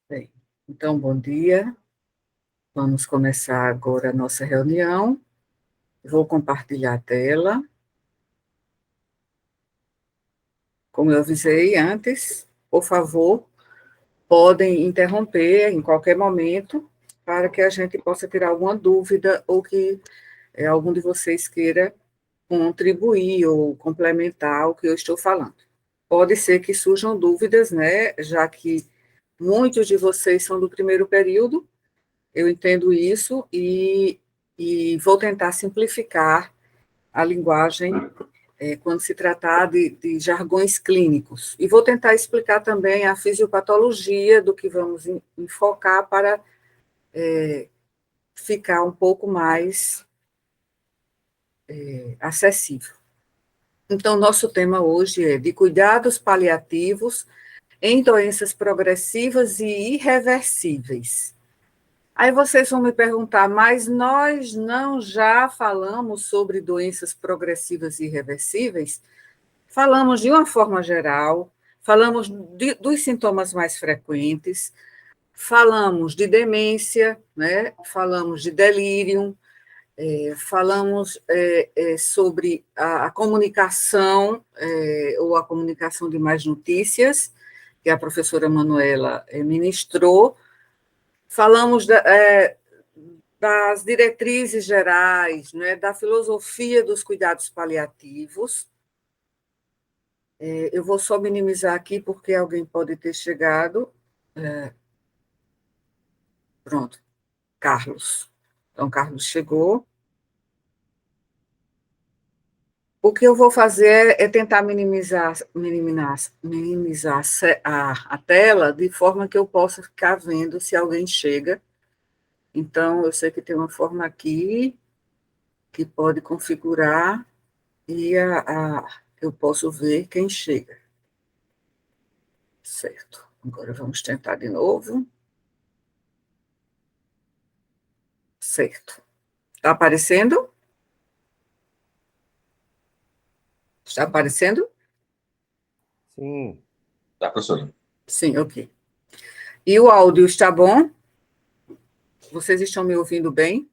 Bem, então, bom dia. Vamos começar agora a nossa reunião. Vou compartilhar a tela. Como eu avisei antes, por favor, podem interromper em qualquer momento para que a gente possa tirar alguma dúvida ou que algum de vocês queira contribuir ou complementar o que eu estou falando. Pode ser que surjam dúvidas, né, já que muitos de vocês são do primeiro período. Eu entendo isso e vou tentar simplificar a linguagem quando se tratar de jargões clínicos. E vou tentar explicar também a fisiopatologia do que vamos enfocar para ficar um pouco mais acessível. Então, nosso tema hoje é de cuidados paliativos em doenças progressivas e irreversíveis. Aí vocês vão me perguntar, mas nós não já falamos sobre doenças progressivas e irreversíveis? Falamos de uma forma geral, falamos dos sintomas mais frequentes, falamos de demência, né? Falamos de delírio, falamos sobre a comunicação, ou a comunicação de mais notícias, que a professora Manuela ministrou. Falamos das diretrizes gerais, né, da filosofia dos cuidados paliativos. Eu vou só minimizar aqui, porque alguém pode ter chegado. Pronto, Carlos. Então, Carlos chegou. O que eu vou fazer é tentar minimizar a tela, de forma que eu possa ficar vendo se alguém chega. Então, eu sei que tem uma forma aqui que pode configurar e eu posso ver quem chega. Certo. Agora vamos tentar de novo. Certo. Está aparecendo? Está aparecendo? Sim. Tá, professor. Sim, ok. E o áudio está bom? Vocês estão me ouvindo bem?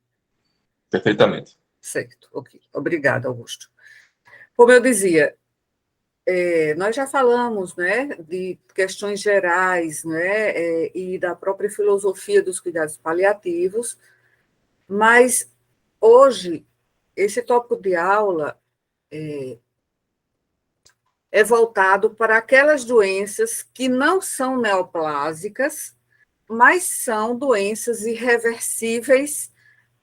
Perfeitamente. Certo, ok. Obrigada, Augusto. Como eu dizia, nós já falamos, né, de questões gerais, né, e da própria filosofia dos cuidados paliativos, mas hoje esse tópico de aula é voltado para aquelas doenças que não são neoplásicas, mas são doenças irreversíveis,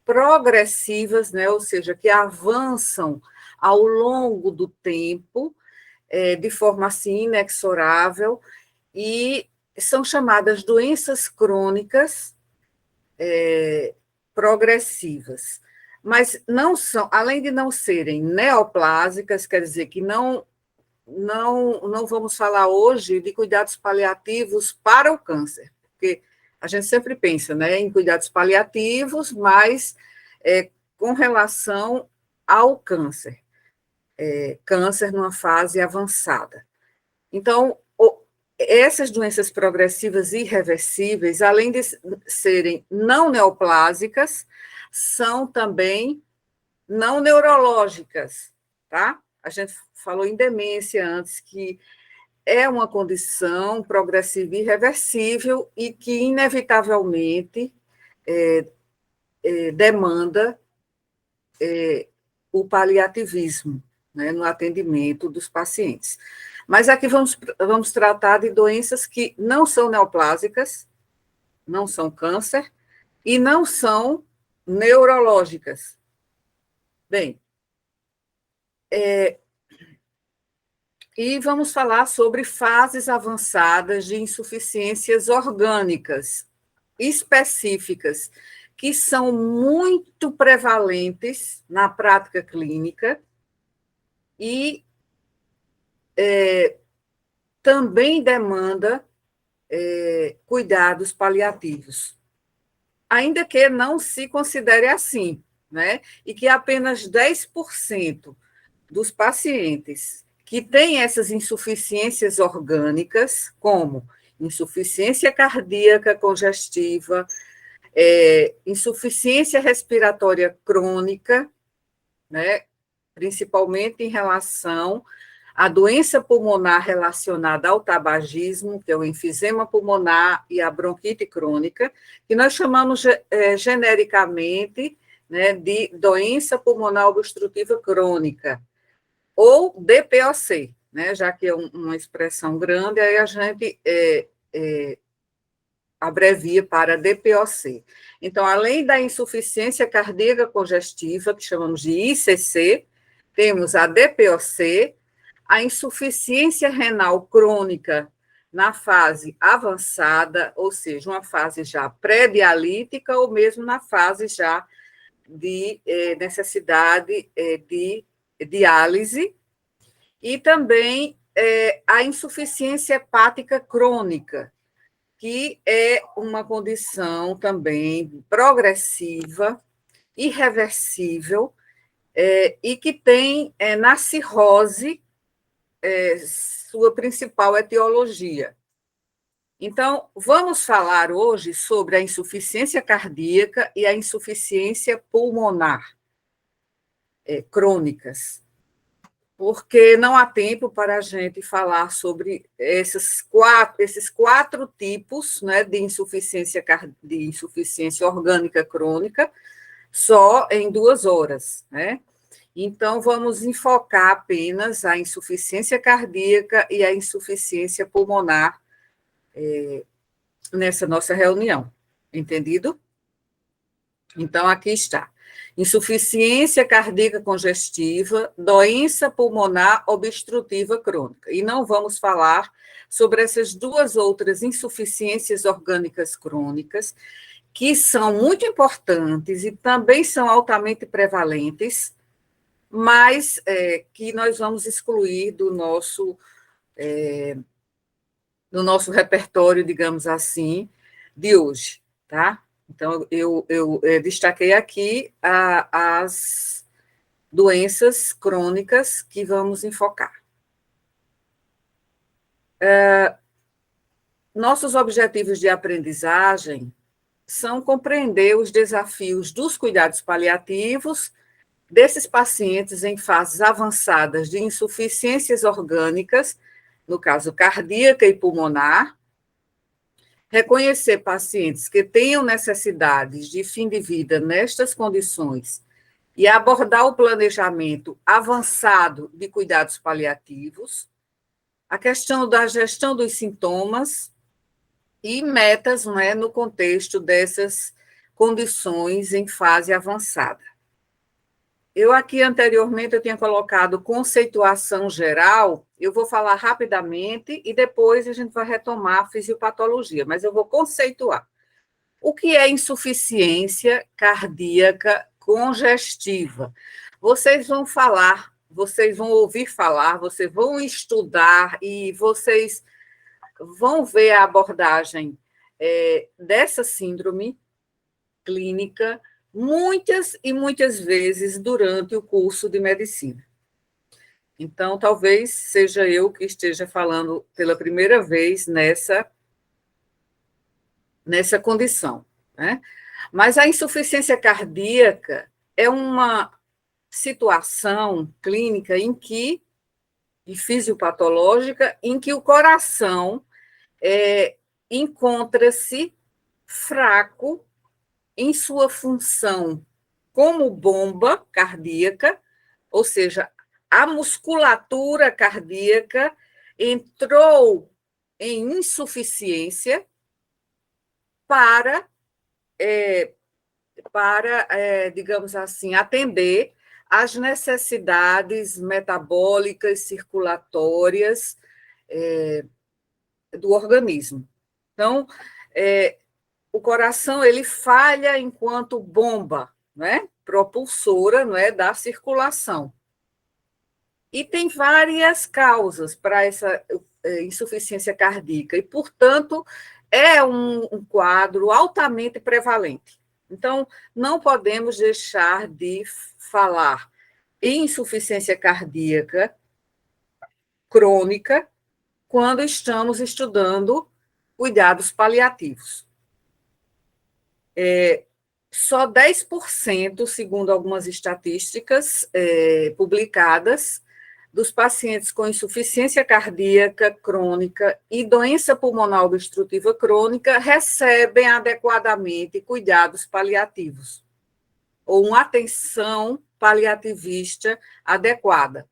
progressivas, né, ou seja, que avançam ao longo do tempo, de forma assim inexorável, e são chamadas doenças crônicas progressivas. Mas não são, além de não serem neoplásicas, quer dizer que não vamos falar hoje de cuidados paliativos para o câncer, porque a gente sempre pensa, né, em cuidados paliativos, mas com relação ao câncer, câncer numa fase avançada. Então, essas doenças progressivas irreversíveis, além de serem não neoplásicas, são também não neurológicas, tá? A gente falou em demência antes, que é uma condição progressiva e irreversível e que, inevitavelmente, demanda o paliativismo, né, no atendimento dos pacientes. Mas aqui vamos tratar de doenças que não são neoplásicas, não são câncer e não são neurológicas. Bem, e vamos falar sobre fases avançadas de insuficiências orgânicas específicas, que são muito prevalentes na prática clínica e também demanda cuidados paliativos, ainda que não se considere assim, né? E que apenas 10% dos pacientes que têm essas insuficiências orgânicas, como insuficiência cardíaca congestiva, insuficiência respiratória crônica, né, principalmente em relação à doença pulmonar relacionada ao tabagismo, que é o enfisema pulmonar e a bronquite crônica, que nós chamamos genericamente, né, de doença pulmonar obstrutiva crônica, ou DPOC, né, já que é uma expressão grande, aí a gente abrevia para DPOC. Então, além da insuficiência cardíaca congestiva, que chamamos de ICC, temos a DPOC, a insuficiência renal crônica na fase avançada, ou seja, uma fase já pré-dialítica ou mesmo na fase já de necessidade de diálise, e também a insuficiência hepática crônica, que é uma condição também progressiva, irreversível, e que tem na cirrose sua principal etiologia. Então, vamos falar hoje sobre a insuficiência cardíaca e a insuficiência pulmonar crônicas, porque não há tempo para a gente falar sobre esses quatro tipos, né, de insuficiência orgânica crônica, só em 2 horas, né? Então, vamos enfocar apenas a insuficiência cardíaca e a insuficiência pulmonar nessa nossa reunião, entendido? Então, aqui está. Insuficiência cardíaca congestiva, doença pulmonar obstrutiva crônica. E não vamos falar sobre essas 2 outras insuficiências orgânicas crônicas, que são muito importantes e também são altamente prevalentes, mas que nós vamos excluir do nosso repertório, digamos assim, de hoje, tá? Então, eu destaquei aqui as doenças crônicas que vamos enfocar. Nossos objetivos de aprendizagem são compreender os desafios dos cuidados paliativos desses pacientes em fases avançadas de insuficiências orgânicas, no caso cardíaca e pulmonar, reconhecer pacientes que tenham necessidades de fim de vida nestas condições e abordar o planejamento avançado de cuidados paliativos, a questão da gestão dos sintomas e metas, né, no contexto dessas condições em fase avançada. Eu aqui anteriormente eu tinha colocado conceituação geral, eu vou falar rapidamente e depois a gente vai retomar a fisiopatologia, mas eu vou conceituar. O que é insuficiência cardíaca congestiva? Vocês vão falar, vocês vão ouvir falar, vocês vão estudar e vocês vão ver a abordagem dessa síndrome clínica muitas e muitas vezes durante o curso de medicina. Então, talvez seja eu que esteja falando pela primeira vez nessa condição, né? Mas a insuficiência cardíaca é uma situação clínica e fisiopatológica, em que o coração encontra-se fraco em sua função como bomba cardíaca, ou seja, a musculatura cardíaca entrou em insuficiência para digamos assim, atender às necessidades metabólicas, circulatórias do organismo. Então, o coração ele falha enquanto bomba, né, propulsora, não é, da circulação. E tem várias causas para essa insuficiência cardíaca, e, portanto, é um quadro altamente prevalente. Então, não podemos deixar de falar em insuficiência cardíaca crônica quando estamos estudando cuidados paliativos. Só 10%, segundo algumas estatísticas publicadas, dos pacientes com insuficiência cardíaca crônica e doença pulmonar obstrutiva crônica recebem adequadamente cuidados paliativos, ou uma atenção paliativista adequada.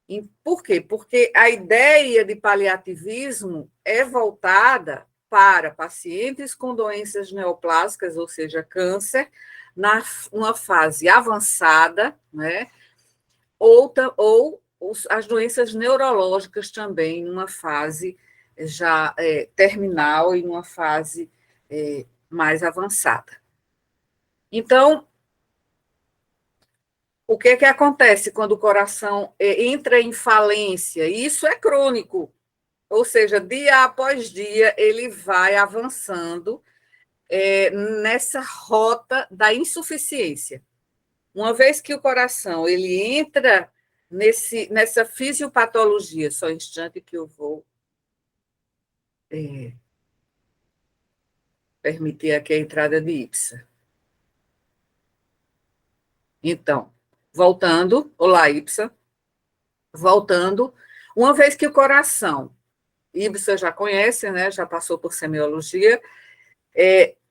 E por quê? Porque a ideia de paliativismo é voltada para pacientes com doenças neoplásicas, ou seja, câncer, numa fase avançada, né? Ou as doenças neurológicas também, numa fase já terminal e numa fase mais avançada. Então, o que acontece quando o coração entra em falência? Isso é crônico, ou seja, dia após dia ele vai avançando nessa rota da insuficiência. Uma vez que o coração ele entra nessa fisiopatologia, só um instante que eu vou permitir aqui a entrada de Ipsa. Então, voltando, olá, Ipsa. Voltando, uma vez que o coração, Ipsa já conhece, né, já passou por semiologia,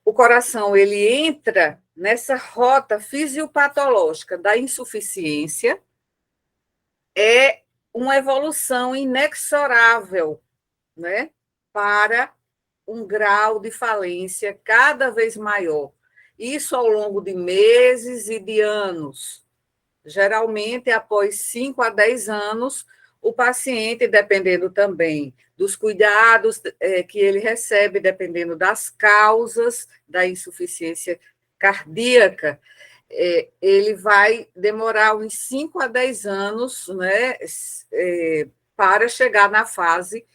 o coração ele entra nessa rota fisiopatológica da insuficiência, é uma evolução inexorável, né, para um grau de falência cada vez maior. Isso ao longo de meses e de anos. Geralmente, após 5 a 10 anos, o paciente, dependendo também dos cuidados que ele recebe, dependendo das causas da insuficiência cardíaca, ele vai demorar uns 5 a 10 anos, né, para chegar na fase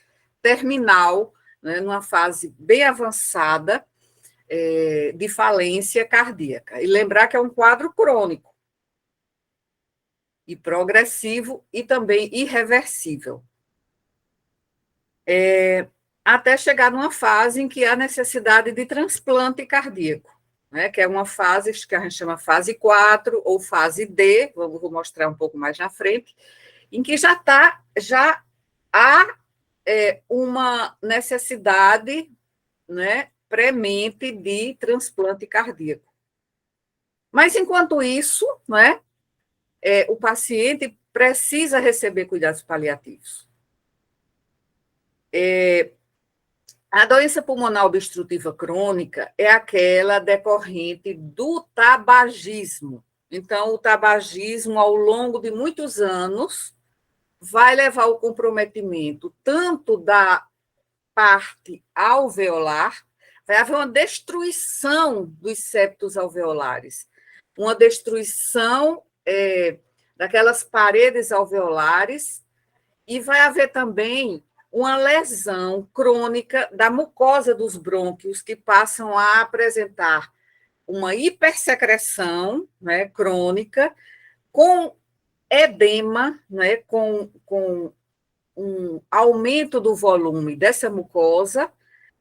terminal, né, numa fase bem avançada de falência cardíaca. E lembrar que é um quadro crônico e progressivo e também irreversível. Até chegar numa fase em que há necessidade de transplante cardíaco, né, que é uma fase que a gente chama fase 4 ou fase D, vou mostrar um pouco mais na frente, em que já há uma necessidade, né, premente de transplante cardíaco. Mas, enquanto isso, né, o paciente precisa receber cuidados paliativos. A doença pulmonar obstrutiva crônica é aquela decorrente do tabagismo. Então, o tabagismo, ao longo de muitos anos, vai levar ao comprometimento tanto da parte alveolar, vai haver uma destruição dos septos alveolares, uma destruição daquelas paredes alveolares, e vai haver também uma lesão crônica da mucosa dos brônquios, que passam a apresentar uma hipersecreção, né, crônica, com edema, né, com um aumento do volume dessa mucosa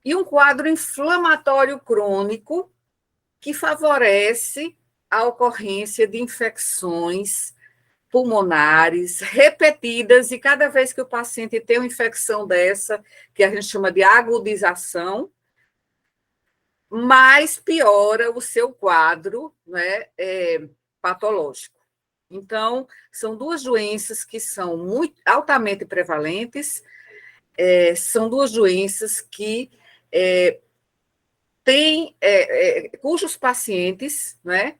e um quadro inflamatório crônico que favorece a ocorrência de infecções pulmonares repetidas, e cada vez que o paciente tem uma infecção dessa, que a gente chama de agudização, mais piora o seu quadro, né, patológico. Então, são duas doenças que são altamente prevalentes, são duas doenças que cujos pacientes, né,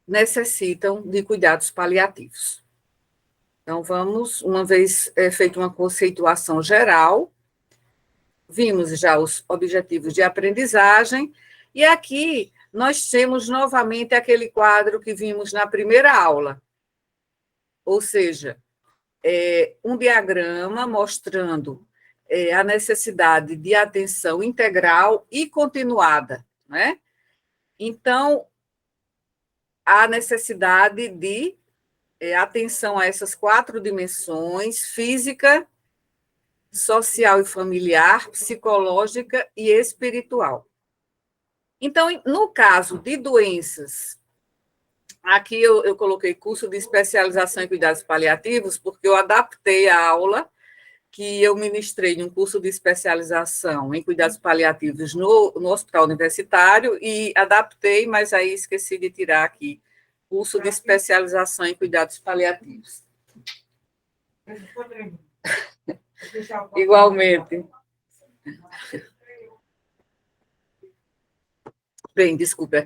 necessitam de cuidados paliativos. Então, vamos, uma vez feita uma conceituação geral, vimos já os objetivos de aprendizagem, e aqui nós temos novamente aquele quadro que vimos na primeira aula, ou seja, um diagrama mostrando a necessidade de atenção integral e continuada, né? Então, a necessidade de atenção a essas 4 dimensões: física, social e familiar, psicológica e espiritual. Então, no caso de doenças, aqui eu coloquei curso de especialização em cuidados paliativos, porque eu adaptei a aula que eu ministrei em um curso de especialização em cuidados paliativos no Hospital Universitário e adaptei, mas aí esqueci de tirar aqui, curso de especialização em cuidados paliativos. Igualmente. Bem, desculpe,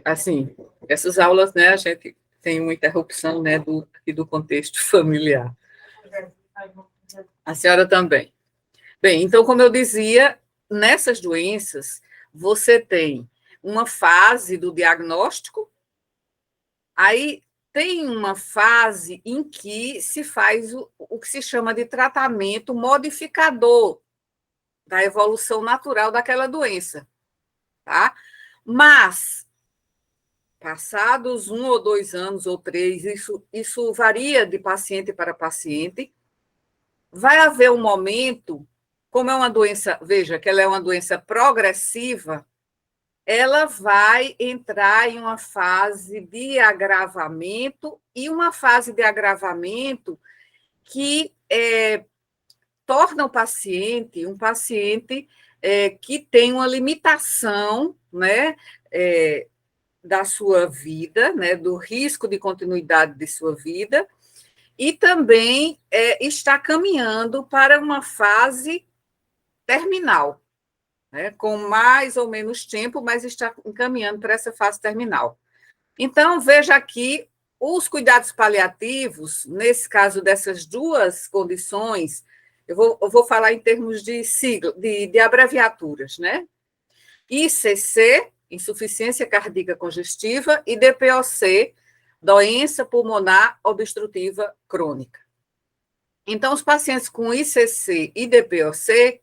assim, essas aulas, né, a gente tem uma interrupção, né, do contexto familiar. A senhora também. Bem, então, como eu dizia, nessas doenças, você tem uma fase do diagnóstico, aí tem uma fase em que se faz o que se chama de tratamento modificador da evolução natural daquela doença, tá? Mas, passados 1 ou 2 anos ou 3, isso varia de paciente para paciente, vai haver um momento, como é uma doença, veja, que ela é uma doença progressiva, ela vai entrar em uma fase de agravamento, e uma fase de agravamento que torna o paciente um paciente que tem uma limitação, né, da sua vida, né, do risco de continuidade de sua vida, e também está caminhando para uma fase terminal, né, com mais ou menos tempo, mas está encaminhando para essa fase terminal. Então, veja aqui, os cuidados paliativos, nesse caso dessas duas condições, eu vou falar em termos de sigla, de abreviaturas, né? ICC, insuficiência cardíaca congestiva, e DPOC, doença pulmonar obstrutiva crônica. Então, os pacientes com ICC e DPOC,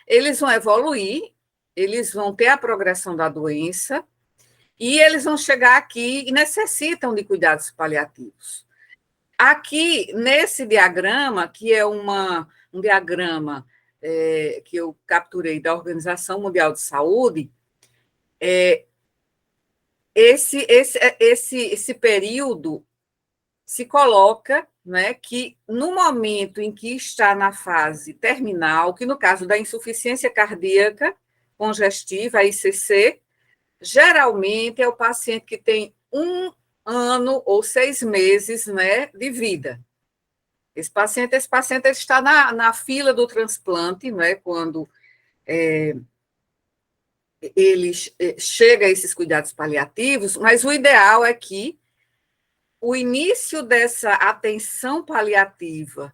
eles vão evoluir, eles vão ter a progressão da doença, e eles vão chegar aqui e necessitam de cuidados paliativos. Aqui, nesse diagrama, que é um diagrama que eu capturei da Organização Mundial de Saúde, esse período se coloca, né, que no momento em que está na fase terminal, que no caso da insuficiência cardíaca congestiva, a ICC, geralmente é o paciente que tem 1 ano ou 6 meses, né, de vida. Esse paciente está na fila do transplante, né, quando ele chega a esses cuidados paliativos, mas o ideal é que o início dessa atenção paliativa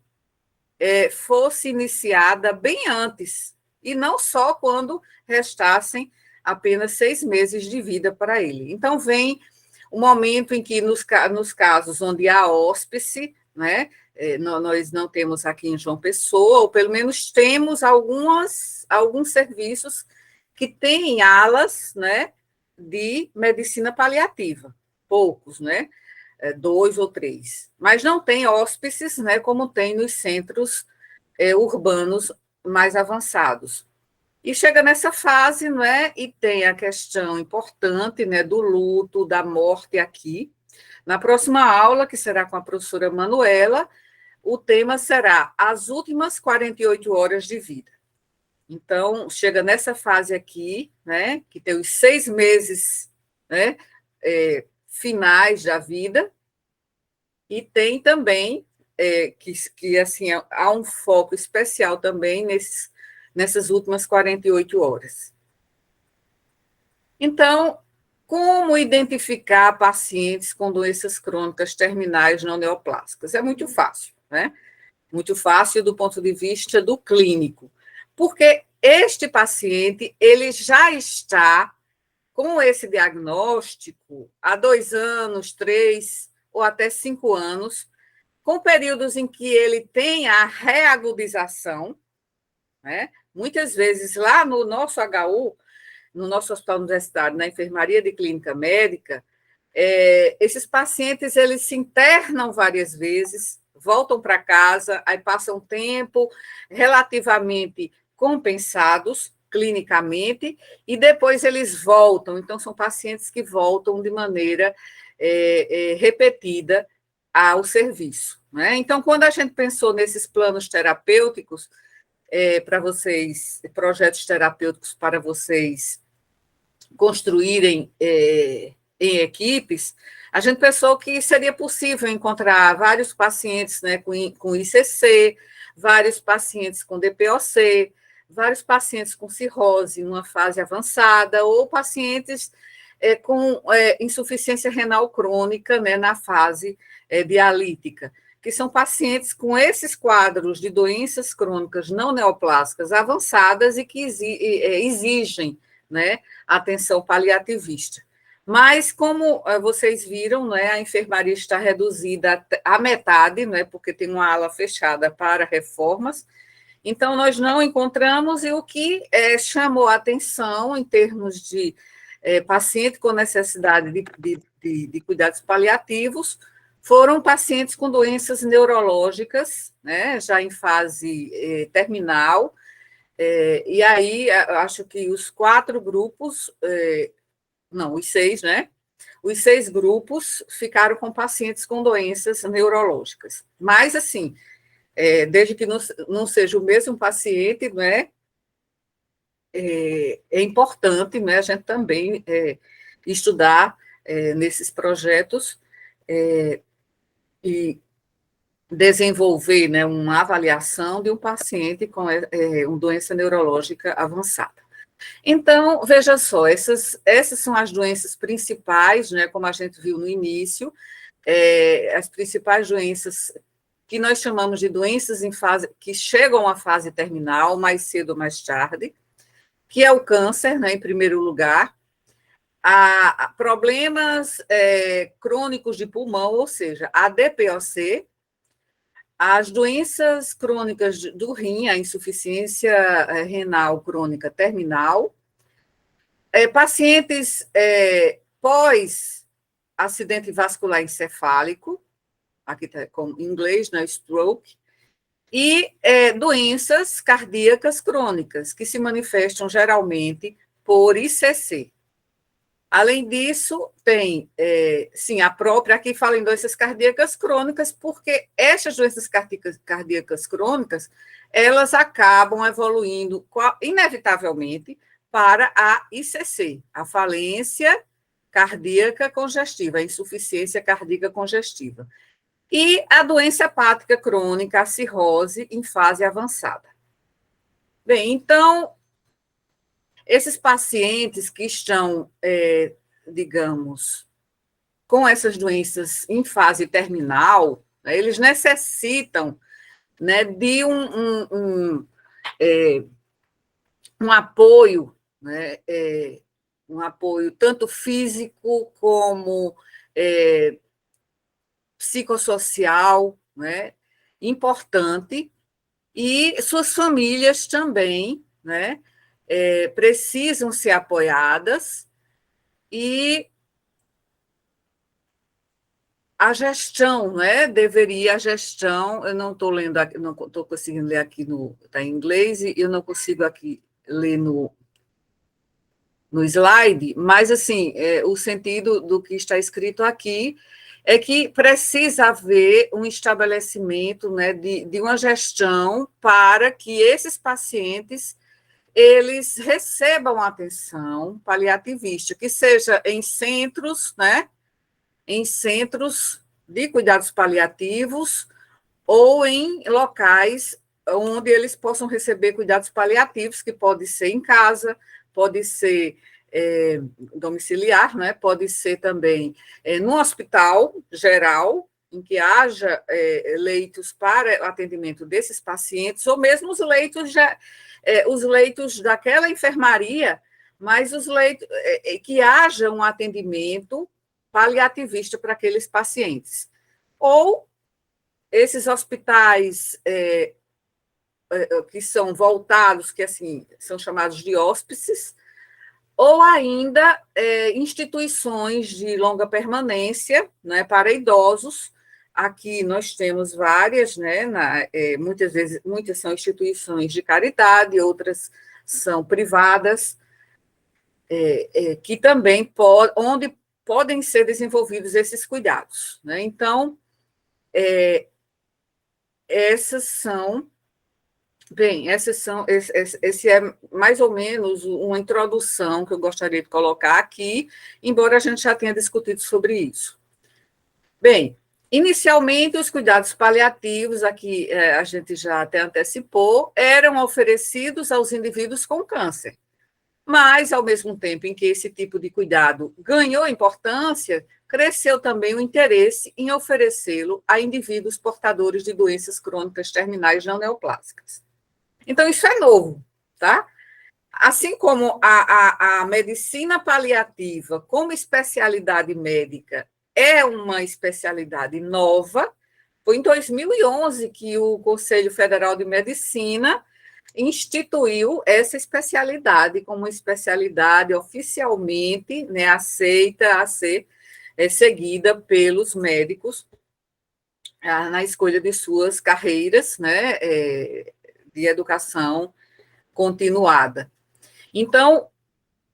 fosse iniciada bem antes, e não só quando restassem apenas 6 meses de vida para ele. Então, vem o momento em que, nos casos onde há hóspice, né, nós não temos aqui em João Pessoa, ou pelo menos temos alguns serviços que têm alas, né, de medicina paliativa, poucos, né, 2 ou 3, mas não tem hóspices, né, como tem nos centros urbanos mais avançados. E chega nessa fase, né, e tem a questão importante, né, do luto, da morte aqui. Na próxima aula, que será com a professora Manuela, o tema será as últimas 48 horas de vida. Então, chega nessa fase aqui, né, que tem os 6 meses, né, finais da vida, e tem também que assim, há um foco especial também nessas últimas 48 horas. Então, como identificar pacientes com doenças crônicas terminais não neoplásicas? É muito fácil, né? Muito fácil do ponto de vista do clínico, porque este paciente, ele já está com esse diagnóstico há 2 anos, 3 ou até 5 anos, com períodos em que ele tem a reagudização, né? Muitas vezes lá no nosso HU, no nosso hospital universitário, na enfermaria de clínica médica, esses pacientes eles se internam várias vezes, voltam para casa, aí passam um tempo relativamente compensados clinicamente, e depois eles voltam. Então, são pacientes que voltam de maneira repetida ao serviço. Né? Então, quando a gente pensou nesses planos terapêuticos, para vocês, projetos terapêuticos para vocês construírem em equipes, a gente pensou que seria possível encontrar vários pacientes, né, com ICC, vários pacientes com DPOC, vários pacientes com cirrose em uma fase avançada, ou pacientes com insuficiência renal crônica, né, na fase dialítica, que são pacientes com esses quadros de doenças crônicas não neoplásicas avançadas e que exigem, né, atenção paliativista. Mas, como vocês viram, né, a enfermaria está reduzida à metade, né, porque tem uma ala fechada para reformas, então nós não encontramos, e o que chamou a atenção em termos de paciente com necessidade de cuidados paliativos foram pacientes com doenças neurológicas, né, já em fase terminal, e aí acho que os 4 grupos, não, os 6, né? Os 6 grupos ficaram com pacientes com doenças neurológicas. Mas, assim, desde que não seja o mesmo paciente, né, é importante, né, a gente também estudar nesses projetos e desenvolver, né, uma avaliação de um paciente com uma doença neurológica avançada. Então, veja só, essas são as doenças principais, né, como a gente viu no início, as principais doenças que nós chamamos de doenças em fase, que chegam à fase terminal, mais cedo ou mais tarde, que é o câncer, né, em primeiro lugar, a problemas crônicos de pulmão, ou seja, a DPOC, as doenças crônicas do rim, a insuficiência renal crônica terminal, pacientes pós-acidente vascular encefálico, aqui está em inglês, né, stroke, e doenças cardíacas crônicas, que se manifestam geralmente por ICC. Além disso, tem, sim, a própria, aqui fala em doenças cardíacas crônicas, porque essas doenças cardíacas crônicas, elas acabam evoluindo, inevitavelmente, para a ICC, a falência cardíaca congestiva, a insuficiência cardíaca congestiva. E a doença hepática crônica, a cirrose, em fase avançada. Bem, então, esses pacientes que estão, digamos, com essas doenças em fase terminal, né, eles necessitam, né, de um apoio, né, um apoio tanto físico como psicossocial, né, importante, e suas famílias também, né, precisam ser apoiadas, e a gestão, né, a gestão, eu não estou lendo aqui, não estou conseguindo ler aqui, está em inglês, e eu não consigo aqui ler no slide, mas, assim, o sentido do que está escrito aqui é que precisa haver um estabelecimento, né, de uma gestão para que esses pacientes eles recebam atenção paliativista, que seja em centros, né, em centros de cuidados paliativos ou em locais onde eles possam receber cuidados paliativos, que pode ser em casa, pode ser domiciliar, né? Pode ser também no hospital geral, em que haja leitos para atendimento desses pacientes, ou mesmo os leitos daquela enfermaria, mas os leitos que haja um atendimento paliativista para aqueles pacientes. Ou esses hospitais que são voltados, que assim são chamados de hóspices, ou ainda instituições de longa permanência, né, para idosos, aqui nós temos várias, né, muitas vezes, muitas são instituições de caridade, outras são privadas, que também onde podem ser desenvolvidos esses cuidados, né? Então, esse é mais ou menos uma introdução que eu gostaria de colocar aqui, embora a gente já tenha discutido sobre isso. Bem, inicialmente, os cuidados paliativos, aqui a gente já até antecipou, eram oferecidos aos indivíduos com câncer. Mas, ao mesmo tempo em que esse tipo de cuidado ganhou importância, cresceu também o interesse em oferecê-lo a indivíduos portadores de doenças crônicas terminais não neoplásicas. Então, isso é novo, tá? Assim como a medicina paliativa, como especialidade médica, é uma especialidade nova, foi em 2011 que o Conselho Federal de Medicina instituiu essa especialidade como especialidade oficialmente, né, aceita a ser seguida pelos médicos na escolha de suas carreiras, né, de educação continuada. Então,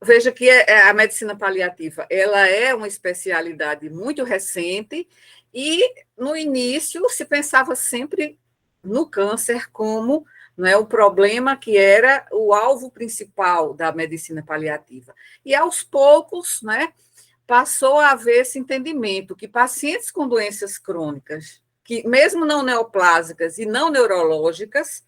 veja que a medicina paliativa, ela é uma especialidade muito recente e, no início, se pensava sempre no câncer como, né, o problema que era o alvo principal da medicina paliativa. E, aos poucos, né, passou a haver esse entendimento que pacientes com doenças crônicas, que mesmo não neoplásicas e não neurológicas,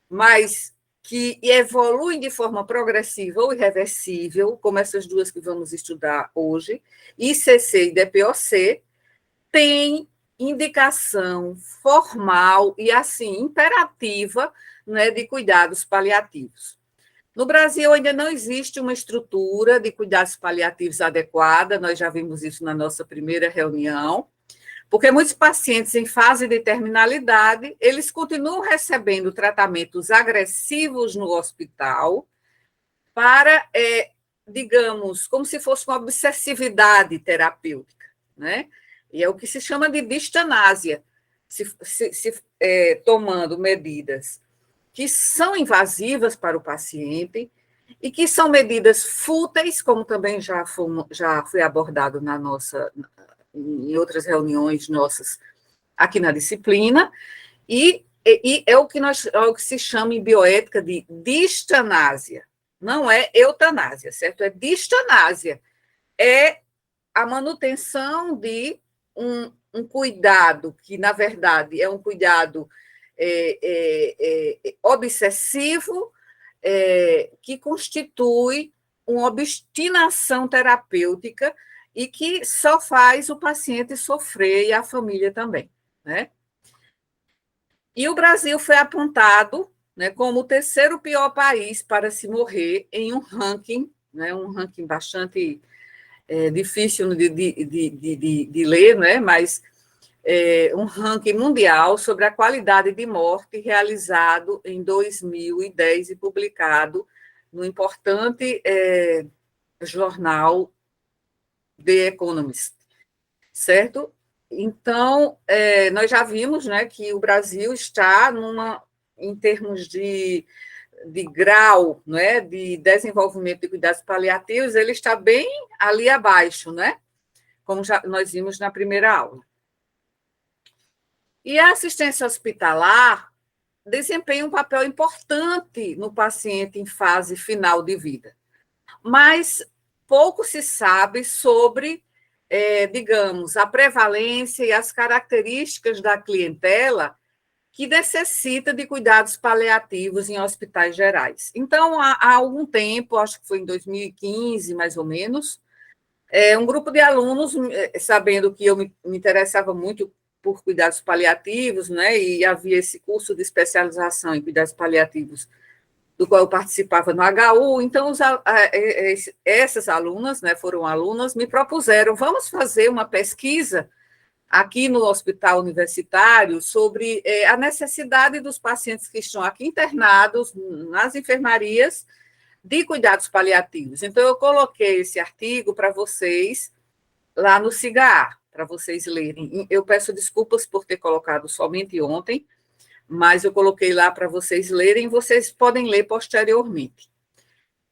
mas que evoluem de forma progressiva ou irreversível, como essas duas que vamos estudar hoje, ICC e DPOC, tem indicação formal e, assim, imperativa, né, de cuidados paliativos. No Brasil, ainda não existe uma estrutura de cuidados paliativos adequada, nós já vimos isso na nossa primeira reunião, porque muitos pacientes em fase de terminalidade, eles continuam recebendo tratamentos agressivos no hospital para, digamos, como se fosse uma obsessividade terapêutica, né? E é o que se chama de distanásia, tomando medidas que são invasivas para o paciente e que são medidas fúteis, como também já foi abordado em outras reuniões nossas aqui na disciplina, e é o que se chama em bioética de distanásia. Não é eutanásia, certo? É distanásia. É a manutenção de um cuidado que, na verdade, é um cuidado obsessivo, que constitui uma obstinação terapêutica e que só faz o paciente sofrer e a família também, né? E o Brasil foi apontado, né, como o terceiro pior país para se morrer em um ranking, né, um ranking bastante difícil de ler, né, mas um ranking mundial sobre a qualidade de morte realizado em 2010 e publicado no importante jornal The Economist, certo? Então, nós já vimos, né, que o Brasil está em termos de grau, né, de desenvolvimento de cuidados paliativos, ele está bem ali abaixo, né? Como nós vimos na primeira aula. E a assistência hospitalar desempenha um papel importante no paciente em fase final de vida, mas pouco se sabe sobre, digamos, a prevalência e as características da clientela que necessita de cuidados paliativos em hospitais gerais. Então, há algum tempo, acho que foi em 2015, mais ou menos, um grupo de alunos, sabendo que eu me interessava muito por cuidados paliativos, né, e havia esse curso de especialização em cuidados paliativos, do qual eu participava no HU, então essas alunas, né, foram alunas, me propuseram, vamos fazer uma pesquisa aqui no hospital universitário sobre a necessidade dos pacientes que estão aqui internados nas enfermarias de cuidados paliativos. Então, eu coloquei esse artigo para vocês lá no CIGAR, para vocês lerem. Eu peço desculpas por ter colocado somente ontem, mas eu coloquei lá para vocês lerem, vocês podem ler posteriormente.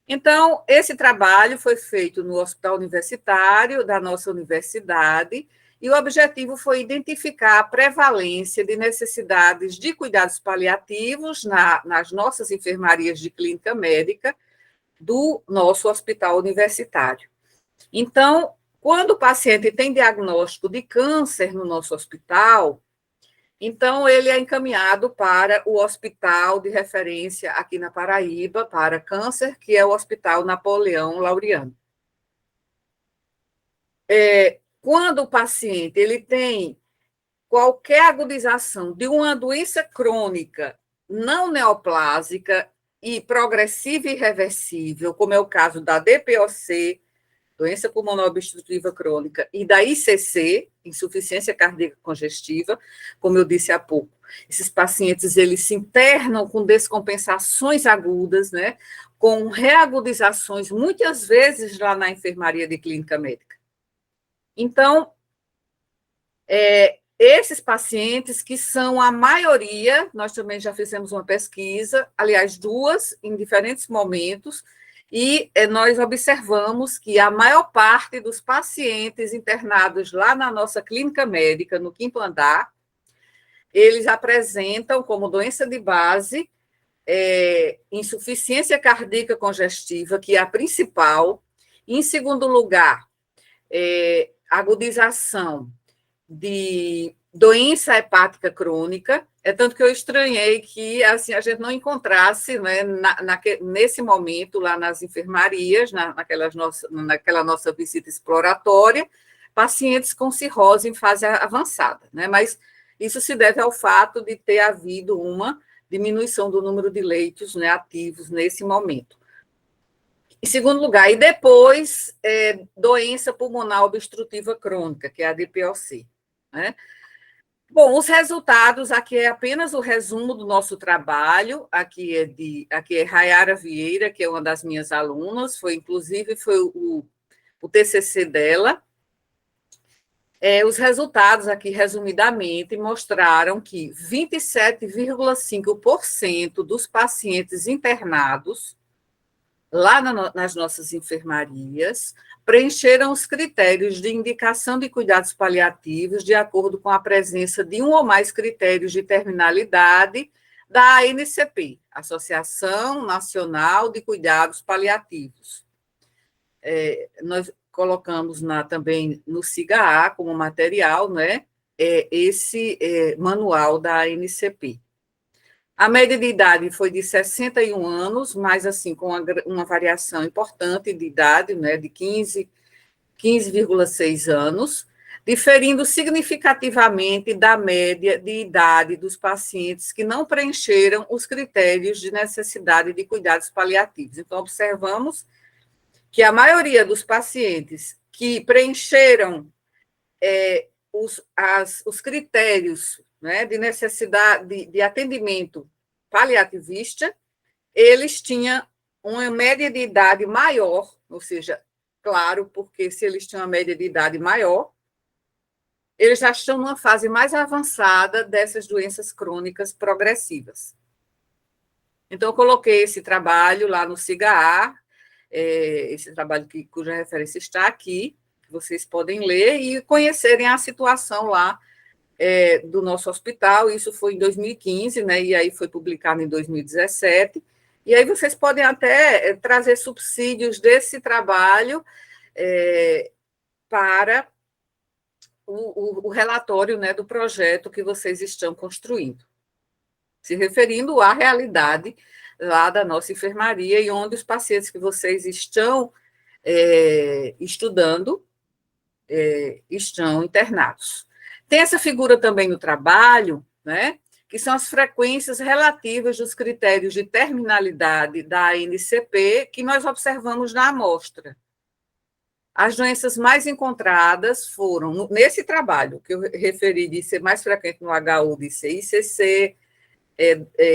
Então, esse trabalho foi feito no Hospital Universitário da nossa universidade, e o objetivo foi identificar a prevalência de necessidades de cuidados paliativos nas nossas enfermarias de clínica médica do nosso hospital universitário. Então, quando o paciente tem diagnóstico de câncer no nosso hospital, então ele é encaminhado para o hospital de referência aqui na Paraíba para câncer, que é o Hospital Napoleão Laureano. Quando o paciente ele tem qualquer agudização de uma doença crônica não neoplásica e progressiva e irreversível, como é o caso da DPOC, doença pulmonar obstrutiva crônica, e da ICC, insuficiência cardíaca congestiva, como eu disse há pouco, esses pacientes eles se internam com descompensações agudas, né, com reagudizações, muitas vezes lá na enfermaria de clínica médica. Então, esses pacientes, que são a maioria, nós também já fizemos uma pesquisa, aliás, 2, em diferentes momentos, e nós observamos que a maior parte dos pacientes internados lá na nossa clínica médica, no 5º andar, eles apresentam como doença de base insuficiência cardíaca congestiva, que é a principal. Em segundo lugar, agudização de doença hepática crônica, tanto que eu estranhei que assim, a gente não encontrasse, né, nesse momento, lá nas enfermarias, naquela nossa visita exploratória, pacientes com cirrose em fase avançada, né, mas isso se deve ao fato de ter havido uma diminuição do número de leitos, né, ativos nesse momento. Em segundo lugar, e depois, doença pulmonar obstrutiva crônica, que é a DPOC, né? Bom, os resultados, aqui é apenas o resumo do nosso trabalho, aqui é Rayara Vieira, que é uma das minhas alunas, inclusive foi o TCC dela. Os resultados aqui, resumidamente, mostraram que 27,5% dos pacientes internados lá nas nossas enfermarias, preencheram os critérios de indicação de cuidados paliativos de acordo com a presença de um ou mais critérios de terminalidade da ANCP, Associação Nacional de Cuidados Paliativos. Nós colocamos também no SIGA-A como material, né, esse manual da ANCP. A média de idade foi de 61 anos, mas assim, com uma variação importante de idade, né, de 15,6 anos, diferindo significativamente da média de idade dos pacientes que não preencheram os critérios de necessidade de cuidados paliativos. Então, observamos que a maioria dos pacientes que preencheram os critérios, né, de necessidade de atendimento paliativista, eles tinham uma média de idade maior, ou seja, claro, porque se eles tinham uma média de idade maior, eles já estão numa fase mais avançada dessas doenças crônicas progressivas. Então, eu coloquei esse trabalho lá no SIGA-A, esse trabalho cuja referência está aqui, que vocês podem ler e conhecerem a situação lá do nosso hospital. Isso foi em 2015, né, e aí foi publicado em 2017, e aí vocês podem até trazer subsídios desse trabalho para o relatório, né, do projeto que vocês estão construindo, se referindo à realidade lá da nossa enfermaria e onde os pacientes que vocês estão estudando estão internados. Tem essa figura também no trabalho, né, que são as frequências relativas dos critérios de terminalidade da ANCP que nós observamos na amostra. As doenças mais encontradas foram, nesse trabalho, que eu referi de ser mais frequente no HU de ser ICC,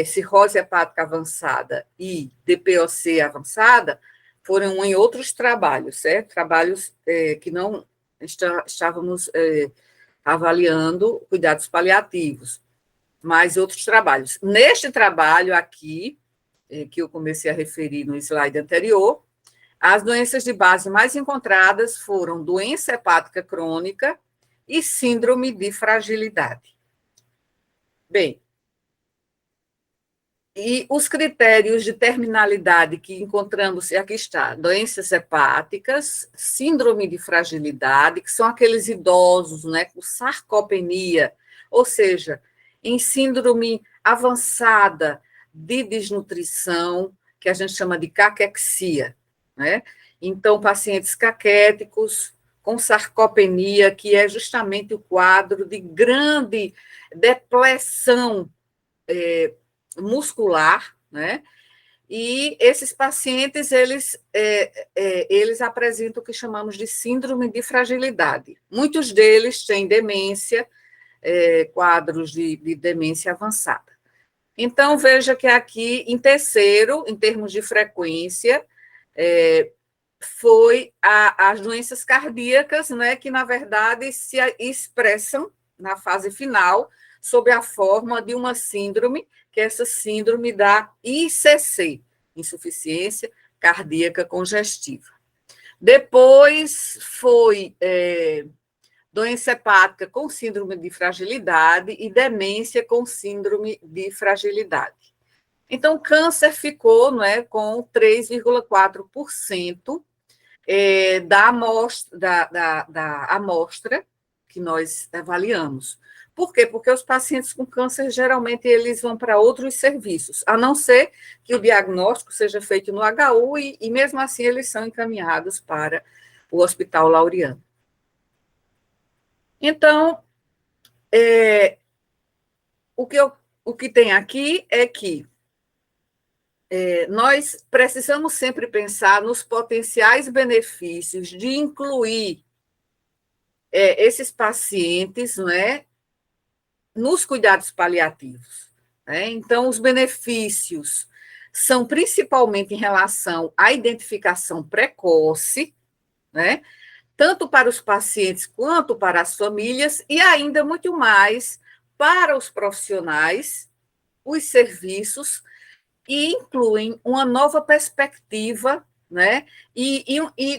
cirrose hepática avançada e DPOC avançada, foram em outros trabalhos, certo? Trabalhos que não estávamos avaliando cuidados paliativos, mais outros trabalhos. Neste trabalho aqui, que eu comecei a referir no slide anterior, as doenças de base mais encontradas foram doença hepática crônica e síndrome de fragilidade. Bem, e os critérios de terminalidade que encontramos, aqui está, doenças hepáticas, síndrome de fragilidade, que são aqueles idosos, né, com sarcopenia, ou seja, em síndrome avançada de desnutrição, que a gente chama de caquexia, né? Então, pacientes caquéticos com sarcopenia, que é justamente o quadro de grande depressão muscular, né? E esses pacientes, eles apresentam o que chamamos de síndrome de fragilidade. Muitos deles têm demência, quadros de demência avançada. Então, veja que aqui, em terceiro, em termos de frequência, foi as doenças cardíacas, né, que, na verdade, se expressam na fase final sob a forma de uma síndrome, que é essa síndrome da ICC, insuficiência cardíaca congestiva. Depois foi doença hepática com síndrome de fragilidade e demência com síndrome de fragilidade. Então, o câncer ficou, né, com 3,4% da amostra que nós avaliamos. Por quê? Porque os pacientes com câncer, geralmente, eles vão para outros serviços, a não ser que o diagnóstico seja feito no HU e mesmo assim, eles são encaminhados para o Hospital Laureano. Então, o que tem aqui é que nós precisamos sempre pensar nos potenciais benefícios de incluir esses pacientes, né, nos cuidados paliativos, né? Então, os benefícios são principalmente em relação à identificação precoce, né? Tanto para os pacientes quanto para as famílias, e ainda muito mais para os profissionais, os serviços, e incluem uma nova perspectiva, né? E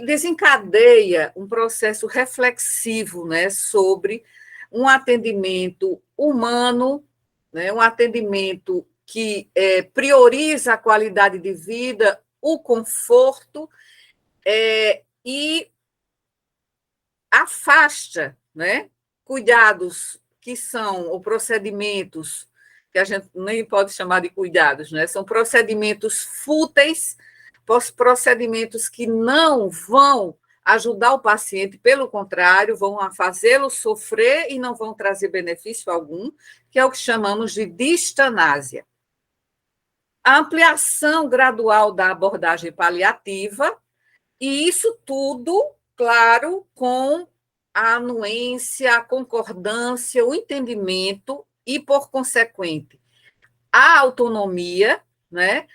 desencadeia um processo reflexivo, né, sobre um atendimento humano, né, um atendimento que prioriza a qualidade de vida, o conforto, e afasta, né, cuidados que são, ou procedimentos, que a gente nem pode chamar de cuidados, né, são procedimentos fúteis, procedimentos que não vão ajudar o paciente, pelo contrário, vão fazê-lo sofrer e não vão trazer benefício algum, que é o que chamamos de distanásia. A ampliação gradual da abordagem paliativa, e isso tudo, claro, com a anuência, a concordância, o entendimento e, por consequente, a autonomia, né,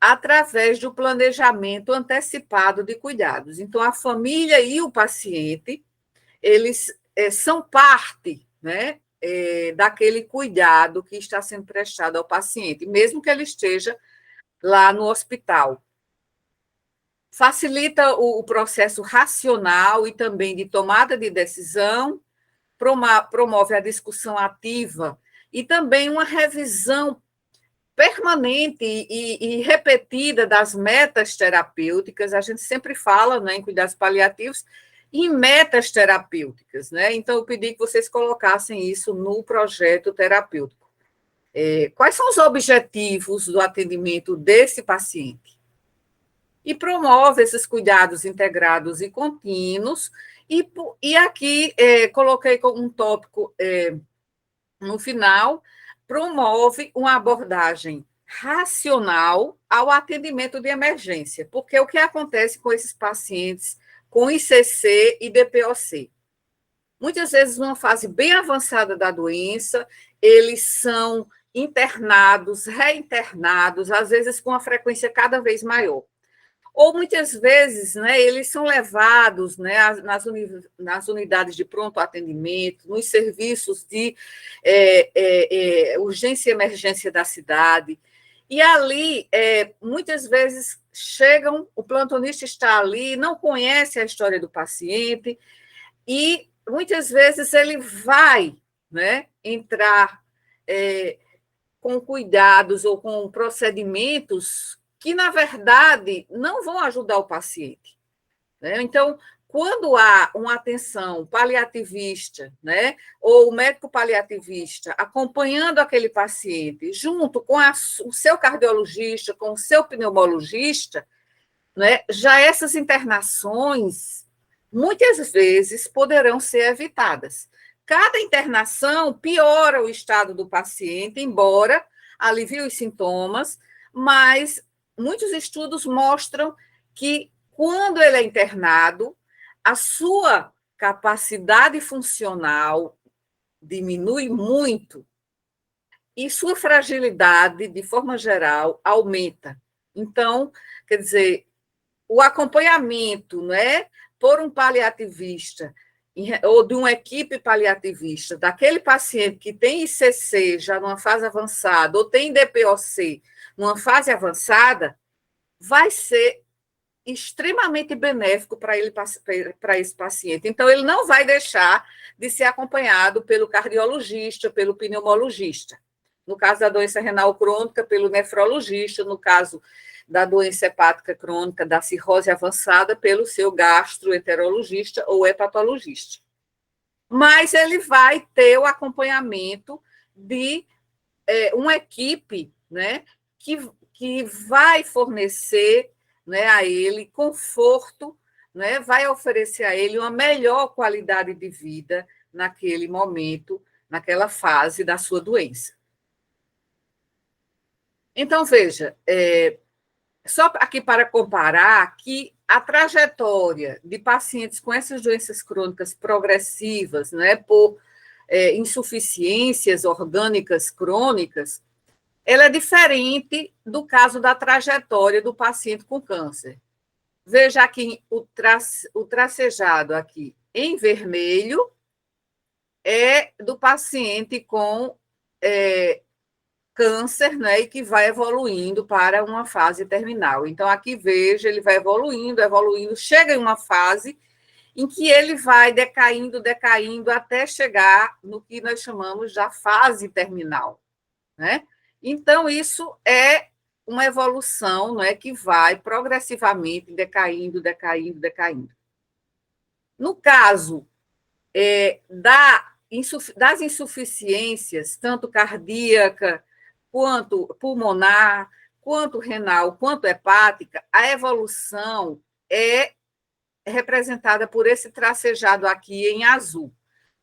através do planejamento antecipado de cuidados. Então, a família e o paciente, eles são parte, né, daquele cuidado que está sendo prestado ao paciente, mesmo que ele esteja lá no hospital. Facilita o processo racional e também de tomada de decisão, promove a discussão ativa e também uma revisão permanente e repetida das metas terapêuticas. A gente sempre fala, né, em cuidados paliativos, em metas terapêuticas, né? Então, eu pedi que vocês colocassem isso no projeto terapêutico. Quais são os objetivos do atendimento desse paciente? E promove esses cuidados integrados e contínuos, e aqui coloquei como um tópico no final, promove uma abordagem racional ao atendimento de emergência, porque o que acontece com esses pacientes com ICC e DPOC? Muitas vezes, numa fase bem avançada da doença, eles são internados, reinternados, às vezes com uma frequência cada vez maior. Ou, muitas vezes, né, eles são levados, né, nas unidades de pronto atendimento, nos serviços de urgência e emergência da cidade, e ali, muitas vezes, o plantonista está ali, não conhece a história do paciente, e muitas vezes ele vai, né, entrar com cuidados ou com procedimentos que, na verdade, não vão ajudar o paciente, né? Então, quando há uma atenção paliativista, né, ou o médico paliativista acompanhando aquele paciente, junto com o seu cardiologista, com o seu pneumologista, né, já essas internações, muitas vezes, poderão ser evitadas. Cada internação piora o estado do paciente, embora alivie os sintomas, mas muitos estudos mostram que, quando ele é internado, a sua capacidade funcional diminui muito e sua fragilidade, de forma geral, aumenta. Então, quer dizer, o acompanhamento, né, por um paliativista ou de uma equipe paliativista daquele paciente que tem ICC já numa fase avançada ou tem DPOC numa fase avançada, vai ser extremamente benéfico para esse paciente. Então, ele não vai deixar de ser acompanhado pelo cardiologista, pelo pneumologista. No caso da doença renal crônica, pelo nefrologista, no caso da doença hepática crônica, da cirrose avançada, pelo seu gastroenterologista ou hepatologista. Mas ele vai ter o acompanhamento de uma equipe, né, que vai fornecer, né, a ele conforto, né, vai oferecer a ele uma melhor qualidade de vida naquele momento, naquela fase da sua doença. Então, veja, só aqui para comparar que a trajetória de pacientes com essas doenças crônicas progressivas, né, por insuficiências orgânicas crônicas, ela é diferente do caso da trajetória do paciente com câncer. Veja aqui o tracejado aqui em vermelho é do paciente com câncer, né, e que vai evoluindo para uma fase terminal. Então, aqui veja, ele vai evoluindo, chega em uma fase em que ele vai decaindo, até chegar no que nós chamamos da fase terminal, né? Então, isso é uma evolução, né, que vai progressivamente decaindo. No caso das insuficiências, tanto cardíaca, quanto pulmonar, quanto renal, quanto hepática, a evolução é representada por esse tracejado aqui em azul.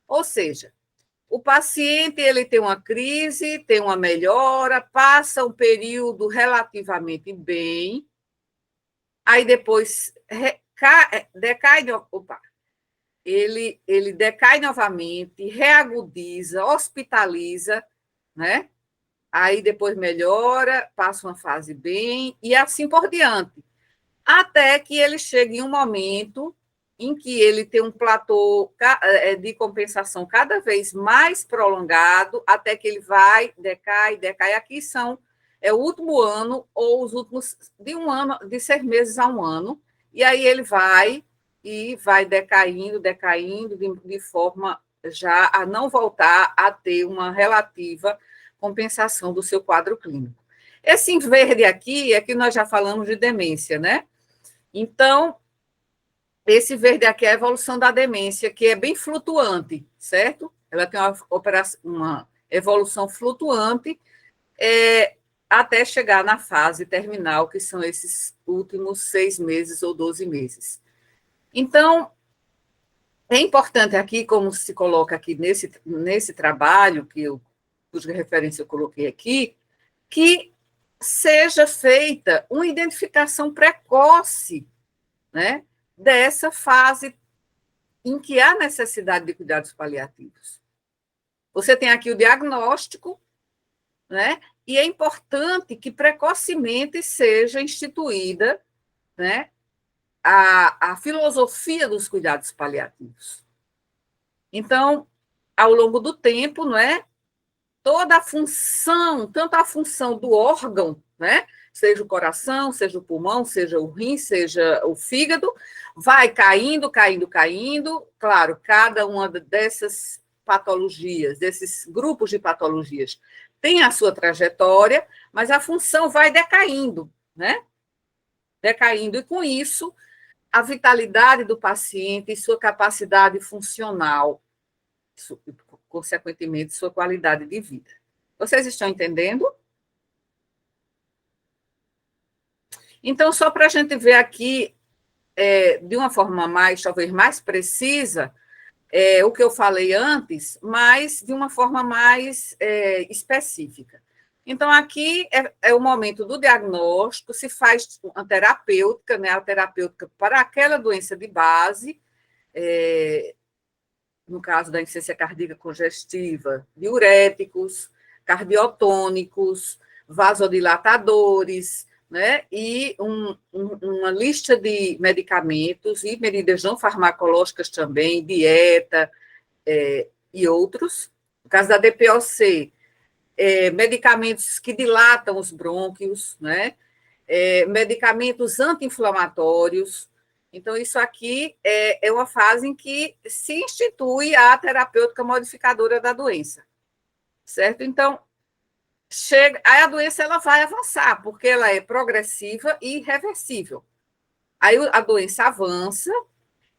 Ou seja, o paciente ele tem uma crise, tem uma melhora, passa um período relativamente bem, aí depois ele decai novamente, reagudiza, hospitaliza, né? Aí depois melhora, passa uma fase bem, e assim por diante. Até que ele chegue em um momento em que ele tem um platô de compensação cada vez mais prolongado, até que ele decai. Aqui é o último ano, ou os últimos de um ano, de 6 meses a um ano, e aí ele vai decaindo, de forma já a não voltar a ter uma relativa compensação do seu quadro clínico. Esse em verde aqui é que nós já falamos de demência, né? Então, esse verde aqui é a evolução da demência, que é bem flutuante, certo? Ela tem uma evolução flutuante até chegar na fase terminal, que são esses últimos 6 meses ou 12 meses. Então, é importante aqui, como se coloca aqui nesse trabalho, cuja referência eu coloquei aqui, que seja feita uma identificação precoce, né, dessa fase em que há necessidade de cuidados paliativos. Você tem aqui o diagnóstico, né, e é importante que precocemente seja instituída, né, a filosofia dos cuidados paliativos. Então, ao longo do tempo, não é, toda a função, tanto a função do órgão, né, seja o coração, seja o pulmão, seja o rim, seja o fígado, vai caindo, caindo, caindo. Claro, cada uma dessas patologias, desses grupos de patologias, tem a sua trajetória, mas a função vai decaindo, né? Decaindo, e com isso, a vitalidade do paciente e sua capacidade funcional, consequentemente, sua qualidade de vida. Vocês estão entendendo? Então, só para a gente ver aqui, de uma forma mais, talvez mais precisa, o que eu falei antes, mas de uma forma mais específica. Então, aqui é o momento do diagnóstico, se faz uma terapêutica, né, a terapêutica para aquela doença de base, no caso da insuficiência cardíaca congestiva, diuréticos, cardiotônicos, vasodilatadores, né, e uma lista de medicamentos e medidas não farmacológicas também, dieta e outros. No caso da DPOC, medicamentos que dilatam os brônquios, né, medicamentos anti-inflamatórios. Então, isso aqui é uma fase em que se institui a terapêutica modificadora da doença, certo? Então, aí a doença ela vai avançar, porque ela é progressiva e irreversível. Aí a doença avança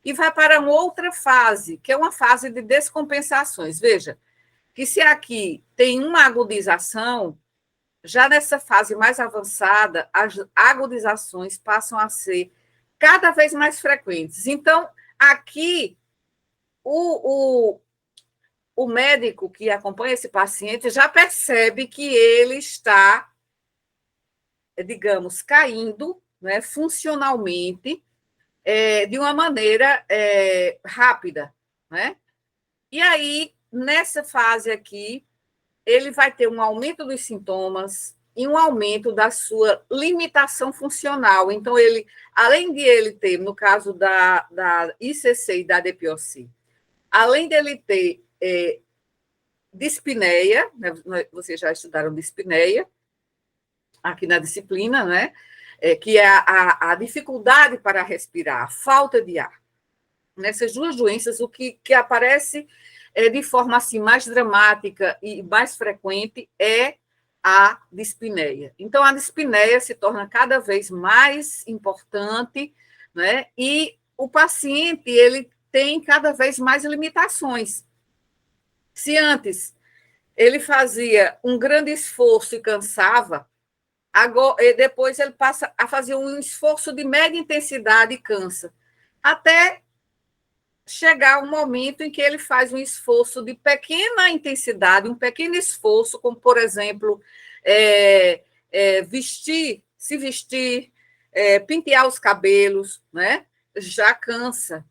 e vai para uma outra fase, que é uma fase de descompensações. Veja, que se aqui tem uma agudização, já nessa fase mais avançada, as agudizações passam a ser cada vez mais frequentes. Então, aqui, o médico que acompanha esse paciente já percebe que ele está, digamos, caindo, né, funcionalmente, de uma maneira rápida, né? E aí, nessa fase aqui, ele vai ter um aumento dos sintomas e um aumento da sua limitação funcional. Então, ele, além de ele ter, no caso da ICC e da DPOC, além dele ter dispneia, né, vocês já estudaram dispneia, aqui na disciplina, né, que é a dificuldade para respirar, a falta de ar. Nessas duas doenças, o que aparece de forma assim, mais dramática e mais frequente é a dispneia. Então, a dispneia se torna cada vez mais importante, né? E o paciente ele tem cada vez mais limitações. Se antes ele fazia um grande esforço e cansava, agora, depois ele passa a fazer um esforço de média intensidade e cansa, até chegar um momento em que ele faz um esforço de pequena intensidade, um pequeno esforço, como, por exemplo, se vestir, pentear os cabelos, né? Já cansa.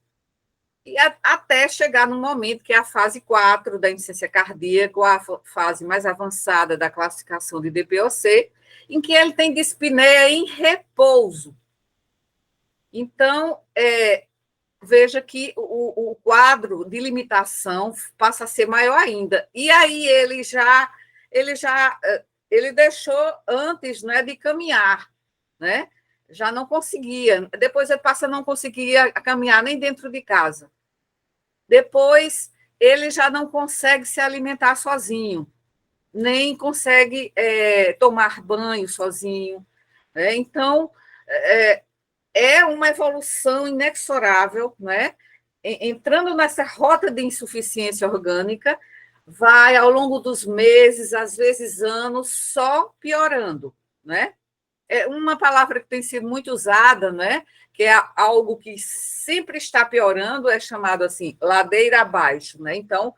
E até chegar no momento que é a fase 4 da insuficiência cardíaca, ou a fase mais avançada da classificação de DPOC, em que ele tem dispneia em repouso. Então, veja que o quadro de limitação passa a ser maior ainda. E aí ele deixou antes, né, de caminhar, né? Já não conseguia. Depois ele passa a não conseguir caminhar nem dentro de casa. Depois ele já não consegue se alimentar sozinho, nem consegue tomar banho sozinho. Né? Então, é uma evolução inexorável, né? Entrando nessa rota de insuficiência orgânica, vai, ao longo dos meses, às vezes anos, só piorando, né? É uma palavra que tem sido muito usada, né? Que é algo que sempre está piorando, é chamado assim, ladeira abaixo, né? Então,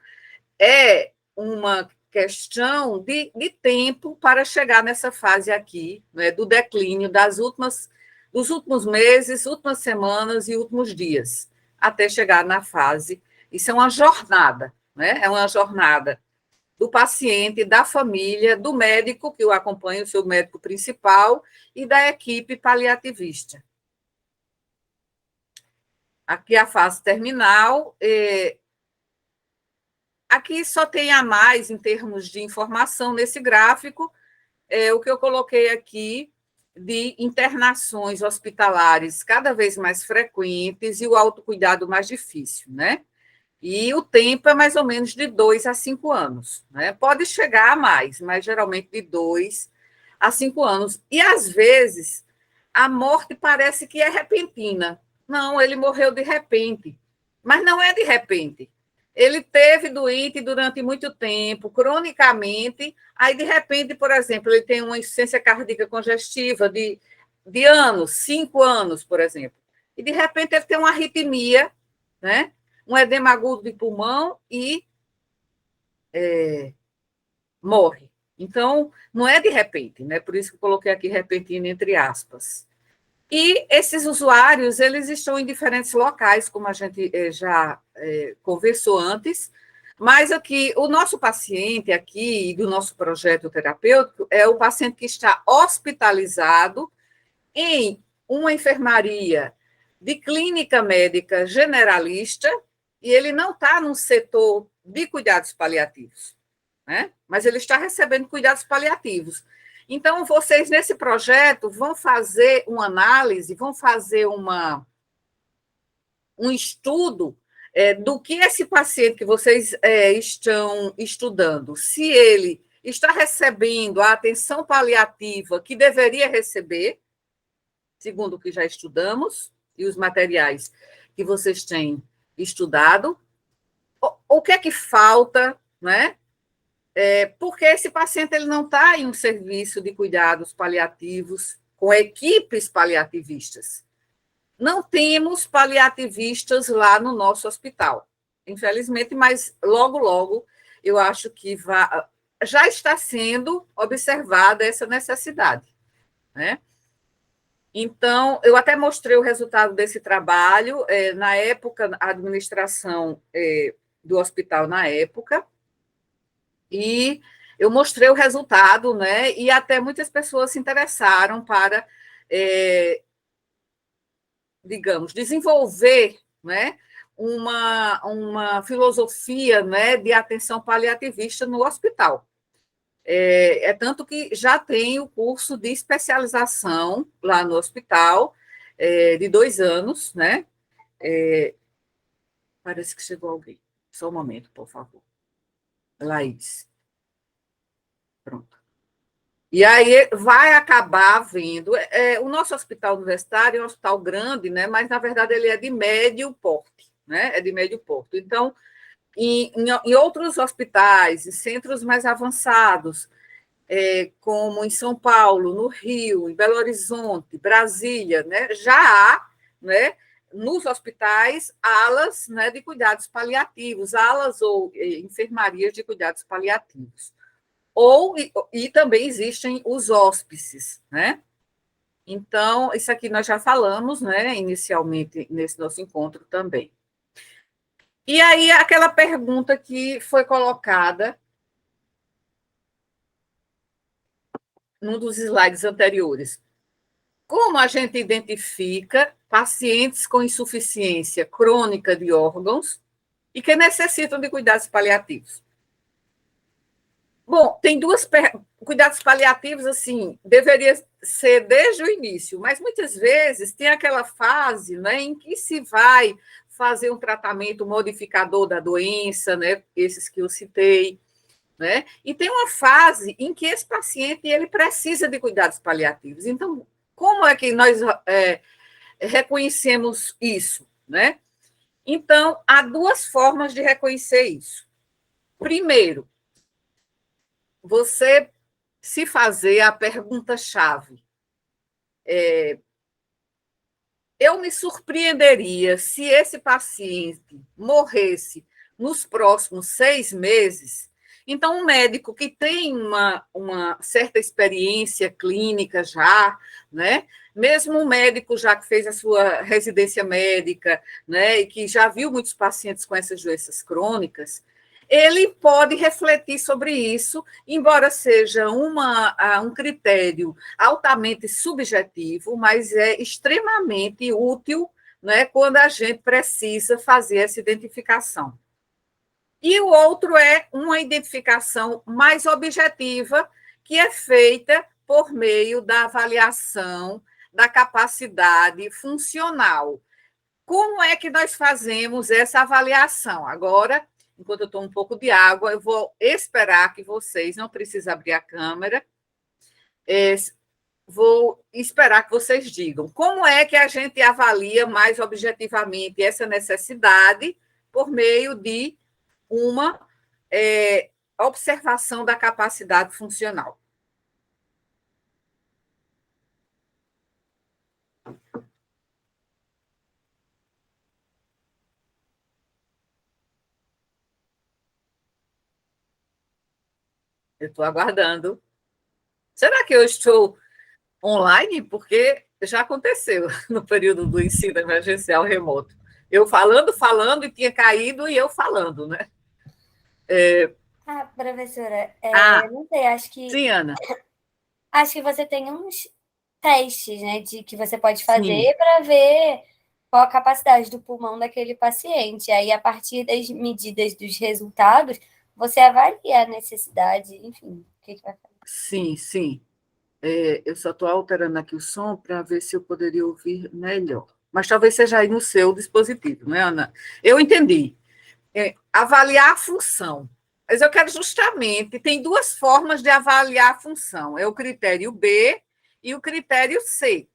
é uma questão de tempo para chegar nessa fase aqui, né, do declínio dos últimos meses, últimas semanas e últimos dias, até chegar na fase. Isso é uma jornada, né? É uma jornada do paciente, da família, do médico que o acompanha, o seu médico principal, e da equipe paliativista. Aqui a fase terminal. Aqui só tem a mais em termos de informação nesse gráfico, o que eu coloquei aqui de internações hospitalares cada vez mais frequentes e o autocuidado mais difícil, né? E o tempo é mais ou menos de 2 a 5 anos, né? Pode chegar a mais, mas geralmente de 2 a 5 anos. E, às vezes, a morte parece que é repentina. Não, ele morreu de repente. Mas não é de repente. Ele teve doente durante muito tempo, cronicamente, aí, de repente, por exemplo, ele tem uma insuficiência cardíaca congestiva de anos, 5 anos, por exemplo. E, de repente, ele tem uma arritmia, né? Um edema agudo de pulmão e morre. Então, não é de repente, né? Por isso que eu coloquei aqui repentino entre aspas. E esses usuários, eles estão em diferentes locais, como a gente já conversou antes, mas aqui, o nosso paciente aqui, do nosso projeto terapêutico, é o paciente que está hospitalizado em uma enfermaria de clínica médica generalista, e ele não está no setor de cuidados paliativos, né? Mas ele está recebendo cuidados paliativos. Então, vocês, nesse projeto, vão fazer uma análise, vão fazer um estudo do que esse paciente que vocês estão estudando, se ele está recebendo a atenção paliativa que deveria receber, segundo o que já estudamos, e os materiais que vocês têm estudado, o que é que falta, né? Porque esse paciente ele não está em um serviço de cuidados paliativos com equipes paliativistas. Não temos paliativistas lá no nosso hospital, infelizmente, mas logo, logo, eu acho que já está sendo observada essa necessidade, né? Então, eu até mostrei o resultado desse trabalho, na época, a administração do hospital na época, e eu mostrei o resultado, né? E até muitas pessoas se interessaram para, digamos, desenvolver, né, uma filosofia, né, de atenção paliativista no hospital. Tanto que já tem o curso de especialização lá no hospital, de 2 anos, né? Parece que chegou alguém. Só um momento, por favor. Laís. Pronto. E aí vai acabar havendo. O nosso hospital universitário é um hospital grande, né? Mas, na verdade, ele é de médio porte, né? É de médio porte. Então, em outros hospitais, em centros mais avançados, como em São Paulo, no Rio, em Belo Horizonte, Brasília, né? Já há, né, nos hospitais, alas, né, de cuidados paliativos, alas ou enfermarias de cuidados paliativos. E também existem os hóspices, né? Então, isso aqui nós já falamos, né, inicialmente, nesse nosso encontro também. E aí, aquela pergunta que foi colocada num dos slides anteriores. Como a gente identifica pacientes com insuficiência crônica de órgãos e que necessitam de cuidados paliativos? Bom, tem cuidados paliativos, assim, deveria ser desde o início, mas muitas vezes tem aquela fase, né, em que se vai fazer um tratamento modificador da doença, né, esses que eu citei, né, e tem uma fase em que esse paciente ele precisa de cuidados paliativos. Então, como é que nós reconhecemos isso, né? Então, há 2 formas de reconhecer isso. Primeiro, você se fazer a pergunta-chave. Eu me surpreenderia se esse paciente morresse nos próximos 6 meses. Então, um médico que tem uma certa experiência clínica já, né? Mesmo um médico já que fez a sua residência médica, né, e que já viu muitos pacientes com essas doenças crônicas, ele pode refletir sobre isso, embora seja um critério altamente subjetivo, mas é extremamente útil, né, quando a gente precisa fazer essa identificação. E o outro é uma identificação mais objetiva, que é feita por meio da avaliação da capacidade funcional. Como é que nós fazemos essa avaliação? Agora, enquanto eu tomo um pouco de água, eu vou esperar que vocês, não precisam abrir a câmera, vou esperar que vocês digam como é que a gente avalia mais objetivamente essa necessidade por meio de uma observação da capacidade funcional. Eu estou aguardando. Será que eu estou online? Porque já aconteceu no período do ensino emergencial remoto. Eu falando, e tinha caído, e eu falando, né? Professora, Ah, não sei, sim, Ana. acho que você tem uns testes, né, de que você pode Sim. fazer para ver qual a capacidade do pulmão daquele paciente. Aí, a partir das medidas dos resultados, você avalia a necessidade, enfim, o que vai fazer. Sim, sim. Eu só estou alterando aqui o som para ver se eu poderia ouvir melhor. Mas talvez seja aí no seu dispositivo, não é, Ana? Eu entendi. Avaliar a função. Mas eu quero justamente, tem duas formas de avaliar a função, é o critério B e o critério C.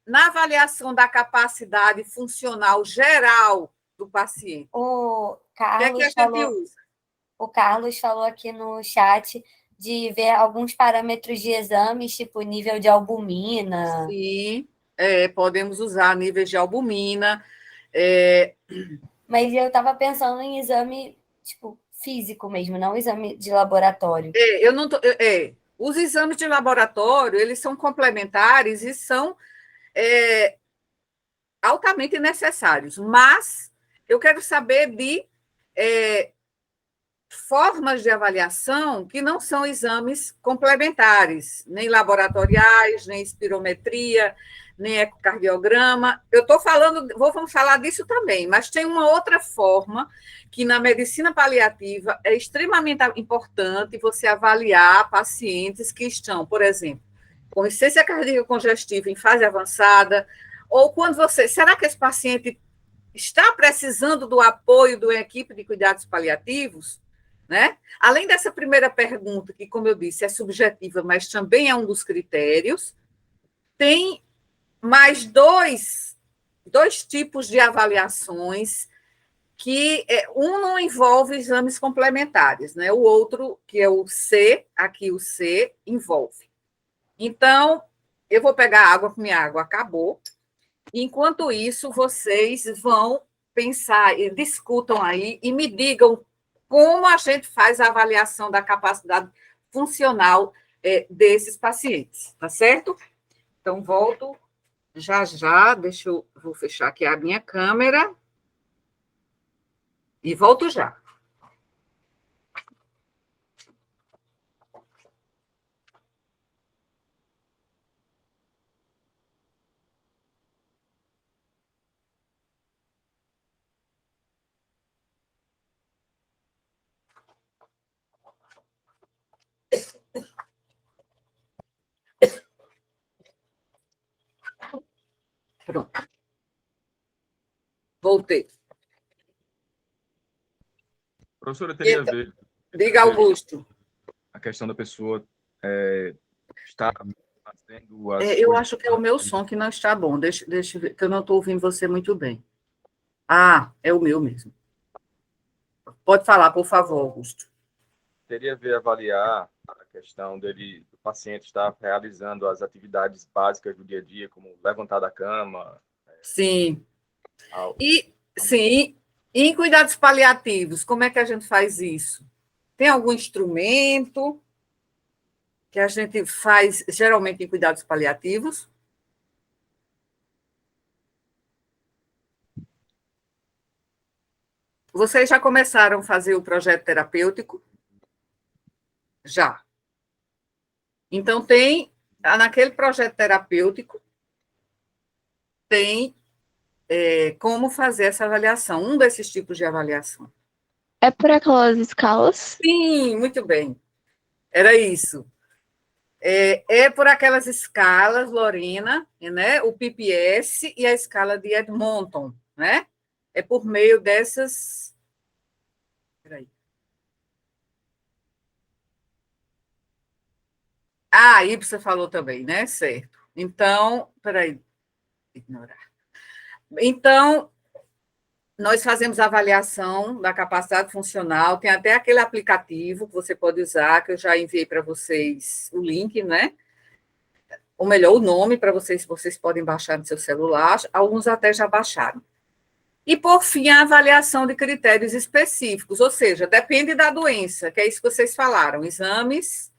Na avaliação da capacidade funcional geral do paciente, O que é que a gente usa? O Carlos falou aqui no chat de ver alguns parâmetros de exames, tipo nível de albumina. Sim, podemos usar níveis de albumina. Mas eu estava pensando em exame, tipo, físico mesmo, não exame de laboratório. Eu não tô, os exames de laboratório, eles são complementares e são altamente necessários, mas eu quero saber de formas de avaliação que não são exames complementares, nem laboratoriais, nem espirometria, nem ecocardiograma. Eu estou falando, vamos falar disso também, mas tem uma outra forma que na medicina paliativa é extremamente importante você avaliar pacientes que estão, por exemplo, com insuficiência cardíaca congestiva em fase avançada, ou quando você, será que esse paciente está precisando do apoio de uma equipe de cuidados paliativos? Né? Além dessa primeira pergunta, que, como eu disse, é subjetiva, mas também é um dos critérios, tem mais dois tipos de avaliações que um não envolve exames complementares, né? O outro, que é o C, aqui o C, envolve. Então, eu vou pegar água, porque minha água acabou. Enquanto isso, vocês vão pensar e discutam aí e me digam como a gente faz a avaliação da capacidade funcional desses pacientes, tá certo? Então, volto já, vou fechar aqui a minha câmera e volto já. Pronto. Voltei. Professora, teria a ver. Diga, Augusto. A questão da pessoa estar fazendo as Eu coisas... acho que é o meu som que não está bom. Deixa eu ver, que eu não estou ouvindo você muito bem. Ah, é o meu mesmo. Pode falar, por favor, Augusto. Teria a ver avaliar a questão do paciente estar realizando as atividades básicas do dia a dia, como levantar da cama. Sim. Sim, e em cuidados paliativos, como é que a gente faz isso? Tem algum instrumento que a gente faz geralmente em cuidados paliativos? Vocês já começaram a fazer o projeto terapêutico? Já. Então, naquele projeto terapêutico, tem como fazer essa avaliação, um desses tipos de avaliação. É por aquelas escalas? Sim, muito bem. Era isso. É por aquelas escalas, Lorena, né? O PPS e a escala de Edmonton, né? É por meio dessas. Peraí. Ah, Y falou também, né? Certo. Então, peraí, ignorar. Então, nós fazemos avaliação da capacidade funcional, tem até aquele aplicativo que você pode usar, que eu já enviei para vocês o link, né? Ou melhor, o nome para vocês podem baixar no seu celular, alguns até já baixaram. E, por fim, a avaliação de critérios específicos, ou seja, depende da doença, que é isso que vocês falaram, exames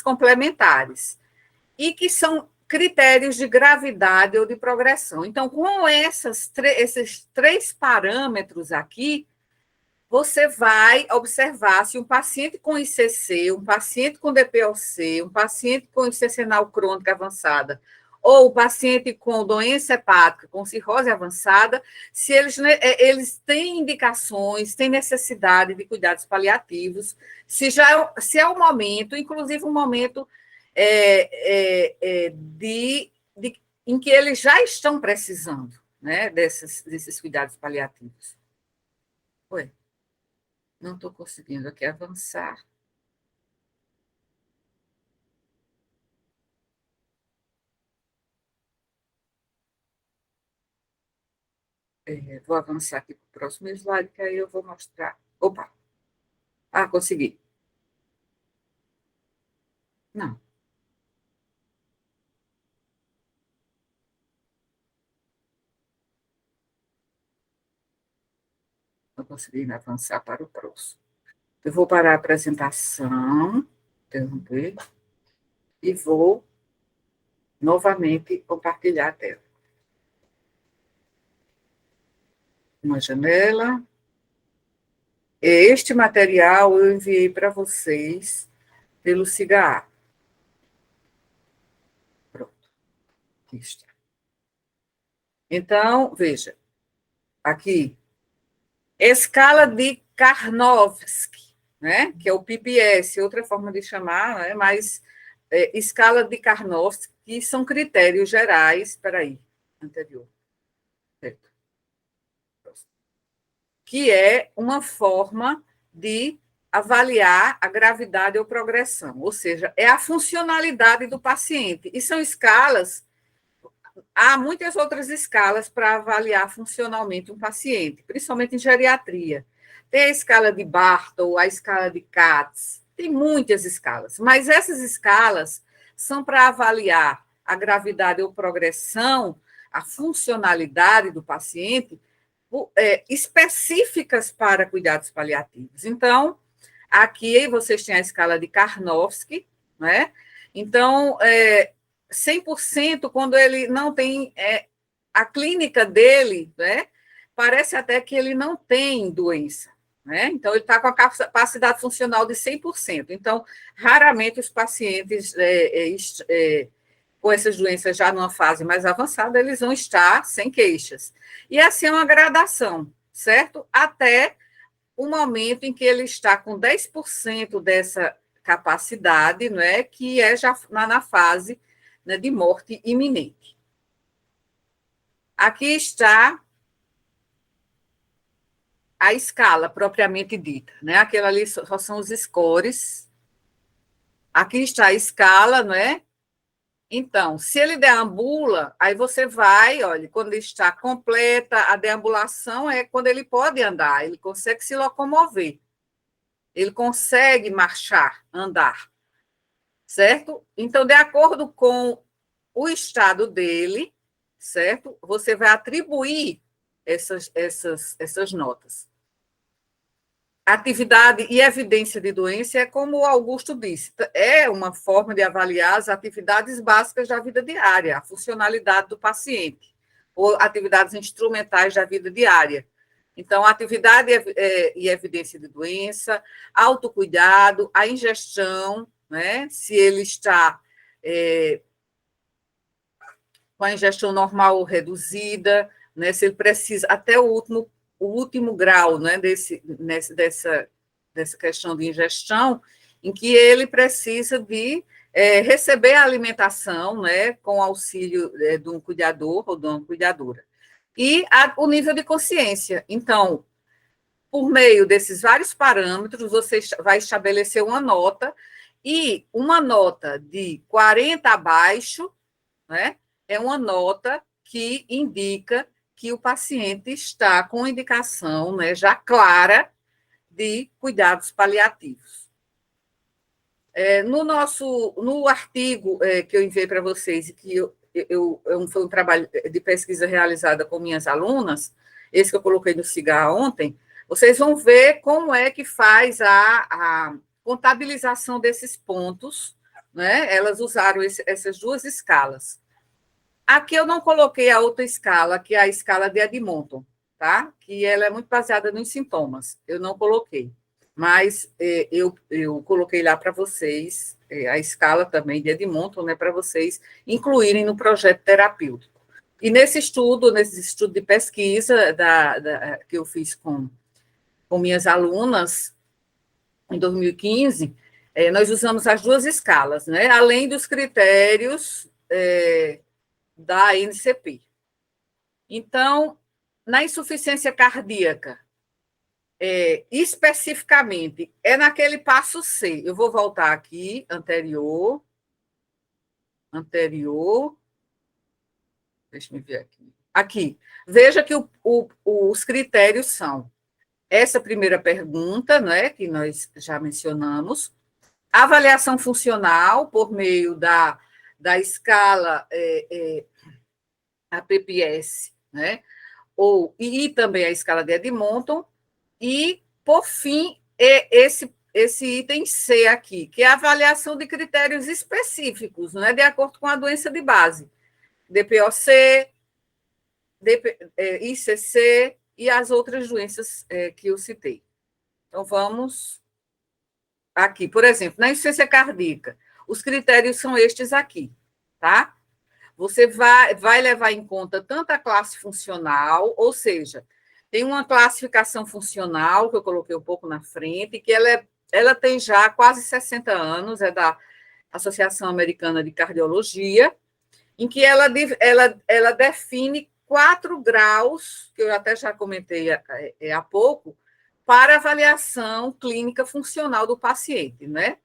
complementares, e que são critérios de gravidade ou de progressão. Então, com esses 3 parâmetros aqui, você vai observar se um paciente com ICC, um paciente com DPOC, um paciente com insuficiência renal crônica avançada, ou o paciente com doença hepática, com cirrose avançada, se eles têm indicações, têm necessidade de cuidados paliativos, se é um momento, inclusive um momento em que eles já estão precisando, né, desses cuidados paliativos. Oi. Não estou conseguindo aqui avançar. Vou avançar aqui para o próximo slide, que aí eu vou mostrar. Opa! Ah, consegui. Não. Não consegui avançar para o próximo. Eu vou parar a apresentação, interromper, e vou novamente compartilhar a tela. Uma janela. Este material eu enviei para vocês pelo SIGA. Pronto. Aqui está. Então, veja, aqui, escala de Karnofsky, né? Que é o PPS, outra forma de chamar, né? Mas escala de Karnofsky, que são critérios gerais. Espera aí, anterior. Certo. Que é uma forma de avaliar a gravidade ou progressão, ou seja, é a funcionalidade do paciente. E são escalas, há muitas outras escalas para avaliar funcionalmente um paciente, principalmente em geriatria. Tem a escala de Bartle, a escala de Katz, tem muitas escalas, mas essas escalas são para avaliar a gravidade ou progressão, a funcionalidade do paciente, específicas para cuidados paliativos. Então, aqui vocês têm a escala de Karnofsky, né? Então, 100% quando ele não tem a clínica dele, né? Parece até que ele não tem doença, né? Então, ele está com a capacidade funcional de 100%. Então, raramente os pacientes com essas doenças já numa fase mais avançada, eles vão estar sem queixas. E assim é uma gradação, certo? Até o momento em que ele está com 10% dessa capacidade, não é? Que é já na fase, né, de morte iminente. Aqui está a escala propriamente dita, né? Aquela ali só são os scores. Aqui está a escala, não é? Então, se ele deambula, aí você vai, olha, quando está completa a deambulação, é quando ele pode andar, ele consegue se locomover, ele consegue marchar, andar, certo? Então, de acordo com o estado dele, certo? Você vai atribuir essas notas. Atividade e evidência de doença é como o Augusto disse, é uma forma de avaliar as atividades básicas da vida diária, a funcionalidade do paciente, ou atividades instrumentais da vida diária. Então, atividade e evidência de doença, autocuidado, a ingestão, né? Se ele está com a ingestão normal ou reduzida, né, se ele precisa, até o último grau, né, dessa questão de ingestão, em que ele precisa de receber a alimentação, né, com auxílio de um cuidador ou de uma cuidadora. E o nível de consciência. Então, por meio desses vários parâmetros, você vai estabelecer uma nota, e uma nota de 40 abaixo, né, é uma nota que indica que o paciente está com indicação, né, já clara de cuidados paliativos. No artigo que eu enviei para vocês, que foi um trabalho de pesquisa realizada com minhas alunas, esse que eu coloquei no CIGAR ontem, vocês vão ver como é que faz a contabilização desses pontos, né? Elas usaram essas duas escalas. Aqui eu não coloquei a outra escala, que é a escala de Edmonton, tá? Que ela é muito baseada nos sintomas. Eu não coloquei, mas eu coloquei lá para vocês a escala também de Edmonton, né? Para vocês incluírem no projeto terapêutico. E nesse estudo de pesquisa que eu fiz com minhas alunas em 2015, nós usamos as duas escalas, né? Além dos critérios da NCP. Então, na insuficiência cardíaca, especificamente, é naquele passo C. Eu vou voltar aqui, anterior. Deixa eu ver aqui. Aqui. Veja que os critérios são essa primeira pergunta, né, que nós já mencionamos, avaliação funcional por meio da escala APPS, né, e também a escala de Edmonton, e, por fim, esse item C aqui, que é a avaliação de critérios específicos, né, de acordo com a doença de base, DPOC, ICC e as outras doenças que eu citei. Então, vamos aqui. Por exemplo, na insuficiência cardíaca, os critérios são estes aqui, tá? Você vai levar em conta tanto a classe funcional, ou seja, tem uma classificação funcional, que eu coloquei um pouco na frente, que ela tem já quase 60 anos, é da Associação Americana de Cardiologia, em que ela define 4 graus, que eu até já comentei há pouco, para avaliação clínica funcional do paciente, né?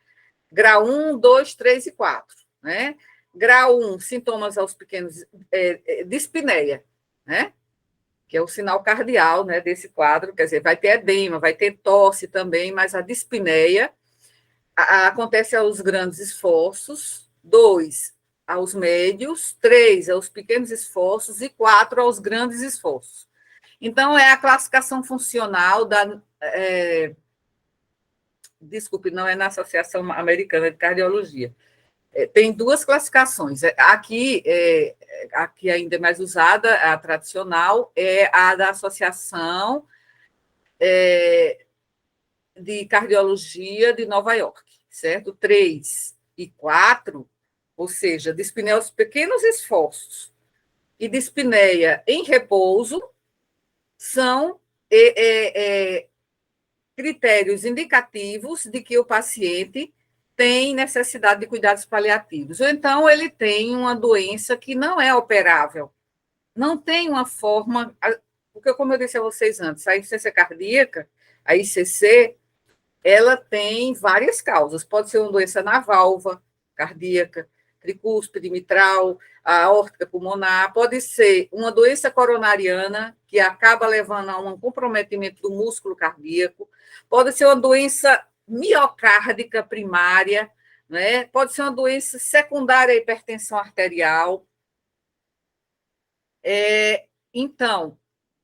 Grau 1, 2, 3 e 4, né? Grau 1, sintomas aos pequenos, dispneia, né? Que é o sinal cardial, né, desse quadro, quer dizer, vai ter edema, vai ter tosse também, mas a dispneia acontece aos grandes esforços, 2, aos médios, 3, aos pequenos esforços e 4, aos grandes esforços. Então, é a classificação funcional desculpe, não é na Associação Americana de Cardiologia. Tem 2 classificações. Aqui ainda é mais usada, a tradicional, é a da Associação de Cardiologia de Nova York, certo? 3 e 4, ou seja, dispneia aos pequenos esforços e dispneia em repouso, são critérios indicativos de que o paciente tem necessidade de cuidados paliativos, ou então ele tem uma doença que não é operável, não tem uma forma, porque, como eu disse a vocês antes, a insuficiência cardíaca, a ICC, ela tem várias causas, pode ser uma doença na válvula cardíaca, tricúspide, mitral, a aórtica pulmonar, pode ser uma doença coronariana, que acaba levando a um comprometimento do músculo cardíaco, pode ser uma doença miocárdica primária, né? Pode ser uma doença secundária à hipertensão arterial. Então,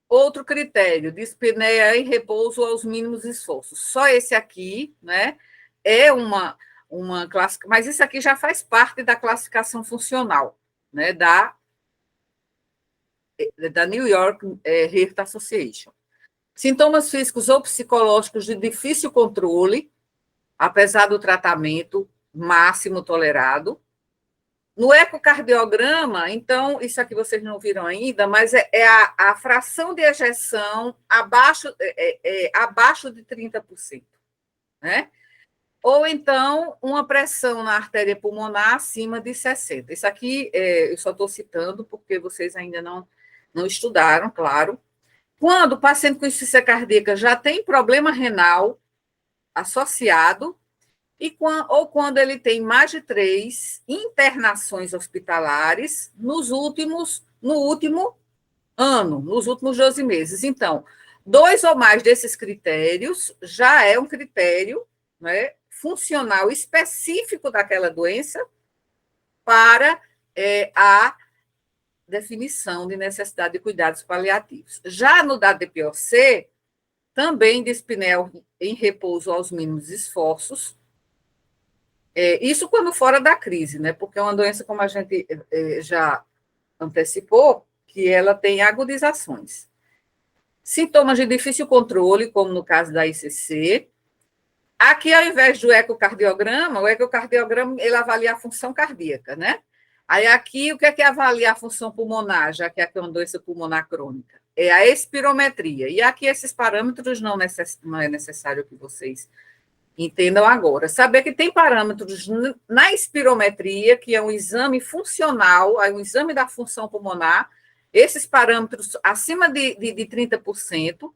outro critério, dispneia em repouso aos mínimos esforços. Só esse aqui, né, é uma classificação, mas isso aqui já faz parte da classificação funcional, né, da New York Heart Association. Sintomas físicos ou psicológicos de difícil controle, apesar do tratamento máximo tolerado. No ecocardiograma, então, isso aqui vocês não viram ainda, mas é a fração de ejeção abaixo de 30%, né? Ou então, uma pressão na artéria pulmonar acima de 60%. Isso aqui eu só estou citando porque vocês ainda não estudaram, claro. Quando o paciente com insuficiência cardíaca já tem problema renal associado, ou quando ele tem mais de 3 internações hospitalares no último ano, nos últimos 12 meses. Então, 2 ou mais desses critérios já é um critério, né, funcional específico daquela doença para a definição de necessidade de cuidados paliativos. Já no DPOC, também dispneia em repouso aos mínimos esforços, isso quando fora da crise, né? Porque é uma doença, como a gente já antecipou, que ela tem agudizações. Sintomas de difícil controle, como no caso da ICC. Aqui, ao invés do ecocardiograma, o ecocardiograma ele avalia a função cardíaca, né? Aí aqui, o que é avaliar a função pulmonar, já que aqui é uma doença pulmonar crônica? É a espirometria. E aqui esses parâmetros não é necessário que vocês entendam agora. Saber que tem parâmetros na espirometria, que é um exame funcional, é um exame da função pulmonar, esses parâmetros acima de 30%,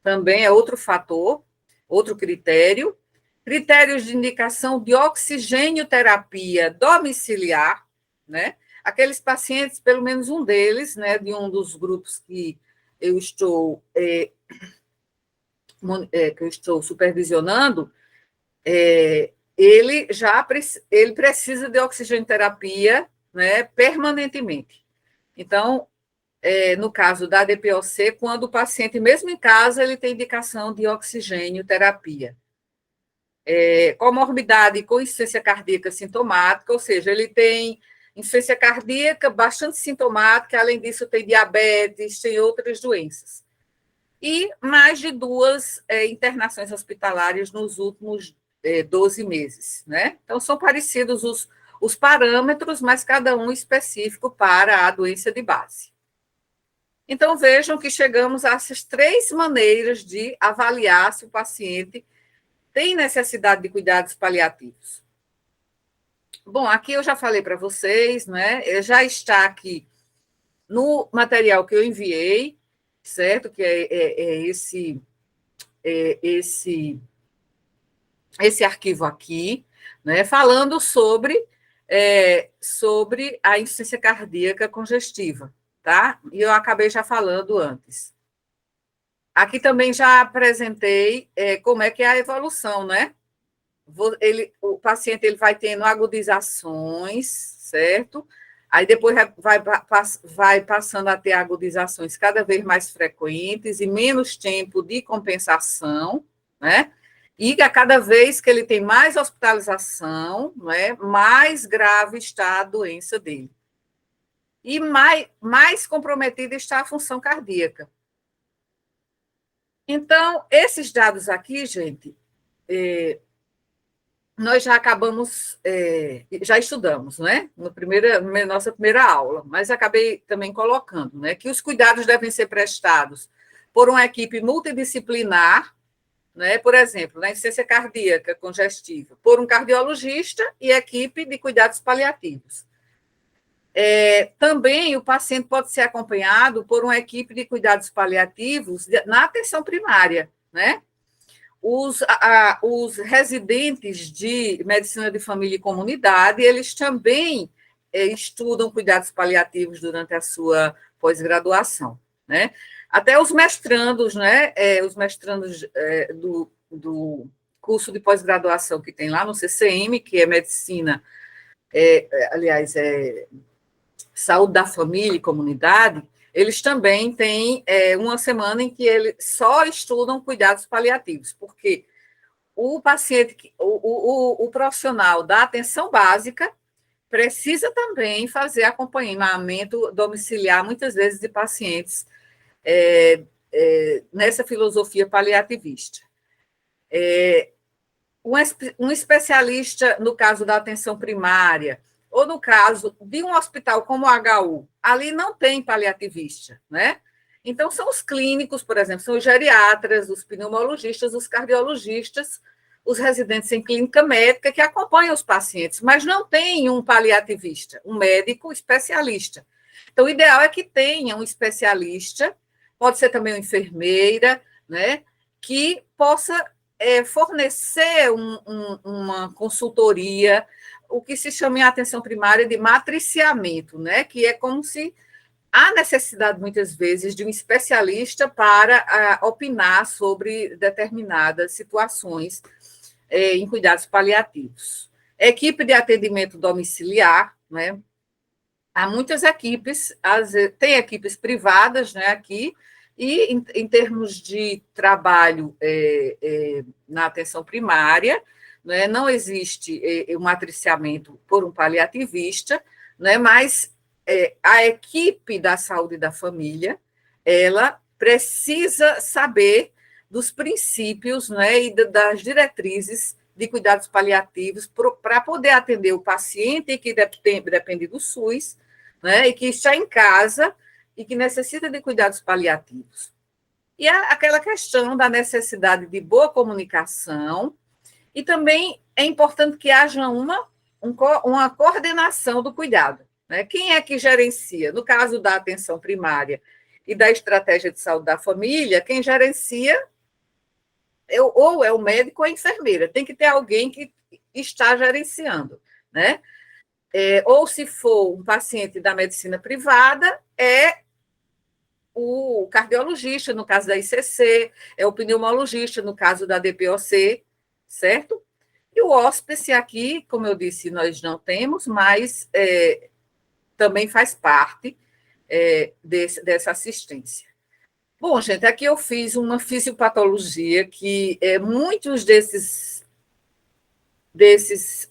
também é outro fator, outro critério. Critérios de indicação de oxigênio-terapia domiciliar, né? Aqueles pacientes, pelo menos um deles, né, de um dos grupos que eu estou supervisionando, ele precisa de oxigenoterapia, né, permanentemente. Então, no caso da DPOC, quando o paciente, mesmo em casa, ele tem indicação de oxigênio-terapia. Comorbidade com insuficiência cardíaca sintomática, ou seja, ele tem insuficiência cardíaca bastante sintomática, além disso tem diabetes, tem outras doenças. E mais de 2 internações hospitalares nos últimos 12 meses, né? Então, são parecidos os parâmetros, mas cada um específico para a doença de base. Então, vejam que chegamos a essas 3 maneiras de avaliar se o paciente tem necessidade de cuidados paliativos. Bom, aqui eu já falei para vocês, né? Já está aqui no material que eu enviei, certo? Que esse arquivo aqui, né? Falando sobre a insuficiência cardíaca congestiva, tá? E eu acabei já falando antes. Aqui também já apresentei como é que é a evolução, né? O paciente ele vai tendo agudizações, certo? Aí depois vai passando a ter agudizações cada vez mais frequentes e menos tempo de compensação, né? E a cada vez que ele tem mais hospitalização, né, mais grave está a doença dele. E mais comprometida está a função cardíaca. Então, esses dados aqui, gente, nós já acabamos, já estudamos, né? Na nossa primeira aula, mas acabei também colocando, né, que os cuidados devem ser prestados por uma equipe multidisciplinar, né? Por exemplo, na insuficiência cardíaca congestiva, por um cardiologista e equipe de cuidados paliativos. Também o paciente pode ser acompanhado por uma equipe de cuidados paliativos na atenção primária, né? Os residentes de medicina de família e comunidade, eles também estudam cuidados paliativos durante a sua pós-graduação, né? Até os mestrandos, né? Os mestrandos do curso de pós-graduação que tem lá no CCM, que é medicina, saúde da família e comunidade, eles também têm uma semana em que eles só estudam cuidados paliativos, porque o paciente, o profissional da atenção básica precisa também fazer acompanhamento domiciliar, muitas vezes, de pacientes nessa filosofia paliativista. Um especialista, no caso da atenção primária, ou no caso de um hospital como o HU, ali não tem paliativista, né? Então, são os clínicos, por exemplo, são os geriatras, os pneumologistas, os cardiologistas, os residentes em clínica médica que acompanham os pacientes, mas não tem um paliativista, um médico especialista. Então, o ideal é que tenha um especialista, pode ser também uma enfermeira, né, que possa fornecer uma consultoria, o que se chama em atenção primária de matriciamento, né, que é como se há necessidade, muitas vezes, de um especialista para opinar sobre determinadas situações em cuidados paliativos. Equipe de atendimento domiciliar, né? Há muitas equipes, tem equipes privadas, né, aqui, e em termos de trabalho na atenção primária, né, não existe o matriciamento por um paliativista, né, mas a equipe da saúde da família, ela precisa saber dos princípios, né, e das diretrizes de cuidados paliativos para poder atender o paciente que depende do SUS, né, e que está em casa e que necessita de cuidados paliativos. E aquela questão da necessidade de boa comunicação, e também é importante que haja uma coordenação do cuidado. Né? Quem é que gerencia? No caso da atenção primária e da estratégia de saúde da família, quem gerencia ou é o médico ou a enfermeira. Tem que ter alguém que está gerenciando. Né? Ou, se for um paciente da medicina privada, é o cardiologista, no caso da ICC, é o pneumologista, no caso da DPOC, certo? E o hóspice aqui, como eu disse, nós não temos, mas também faz parte dessa assistência. Bom, gente, aqui eu fiz uma fisiopatologia que muitos desses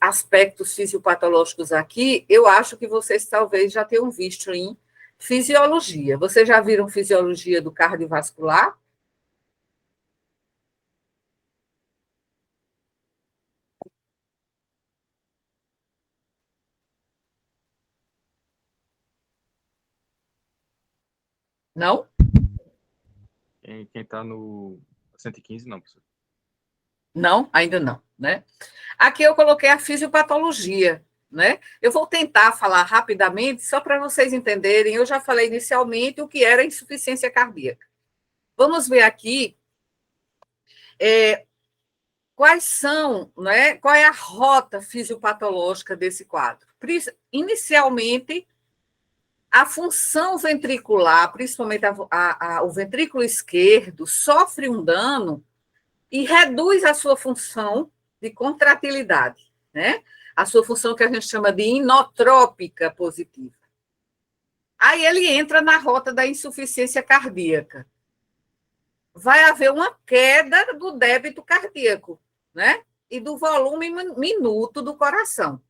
aspectos fisiopatológicos aqui, eu acho que vocês talvez já tenham visto em fisiologia. Vocês já viram fisiologia do cardiovascular? Não? Quem está no 115, não, professor. Não, ainda não, né? Aqui eu coloquei a fisiopatologia, né? Eu vou tentar falar rapidamente, só para vocês entenderem. Eu já falei inicialmente o que era insuficiência cardíaca. Vamos ver aqui quais são, né? Qual é a rota fisiopatológica desse quadro. Inicialmente, a função ventricular, principalmente o ventrículo esquerdo, sofre um dano e reduz a sua função de contratilidade, né? A sua função que a gente chama de inotrópica positiva. Aí ele entra na rota da insuficiência cardíaca. Vai haver uma queda do débito cardíaco, né? E do volume minuto do coração.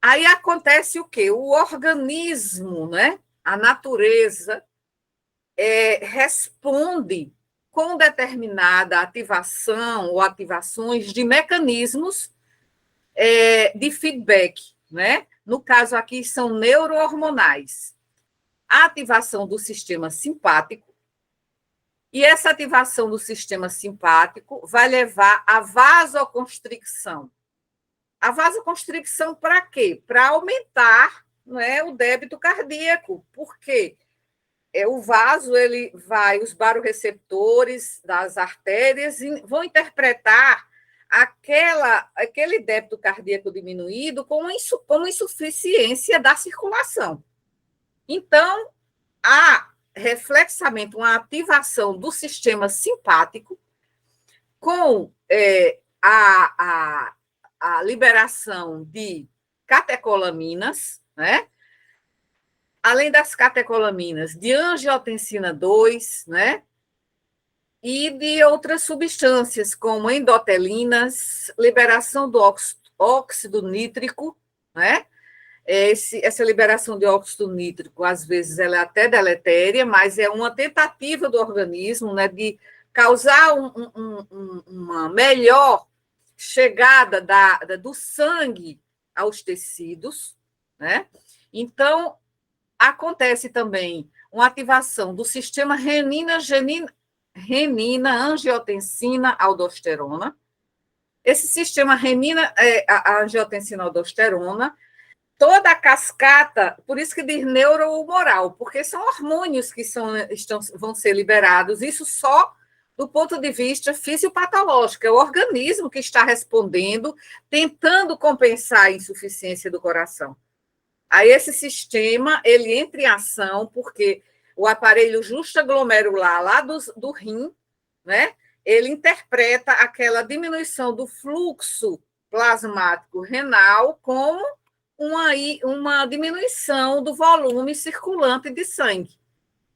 Aí acontece o quê? O organismo, né? A natureza responde com determinada ativação ou ativações de mecanismos de feedback, né? No caso aqui, são neurohormonais. A ativação do sistema simpático, e essa ativação do sistema simpático vai levar à vasoconstricção. A vasoconstricção para quê? Para aumentar, né, o débito cardíaco. Por quê? O vaso, os baroreceptores das artérias vão interpretar aquele débito cardíaco diminuído como insuficiência da circulação. Então, há reflexamente uma ativação do sistema simpático com a liberação de catecolaminas, né? Além das catecolaminas, de angiotensina 2, né? E de outras substâncias, como endotelinas, liberação do óxido nítrico, né? Essa liberação de óxido nítrico, às vezes, ela é até deletéria, mas é uma tentativa do organismo, né, de causar uma melhor chegada do sangue aos tecidos, né? Então, acontece também uma ativação do sistema renina-angiotensina-aldosterona. Esse sistema a angiotensina-aldosterona, toda a cascata, por isso que diz neurohumoral, porque são hormônios que vão ser liberados, isso só do ponto de vista fisiopatológico, é o organismo que está respondendo, tentando compensar a insuficiência do coração. Aí esse sistema, ele entra em ação, porque o aparelho justaglomerular lá do rim, né, ele interpreta aquela diminuição do fluxo plasmático renal como uma diminuição do volume circulante de sangue.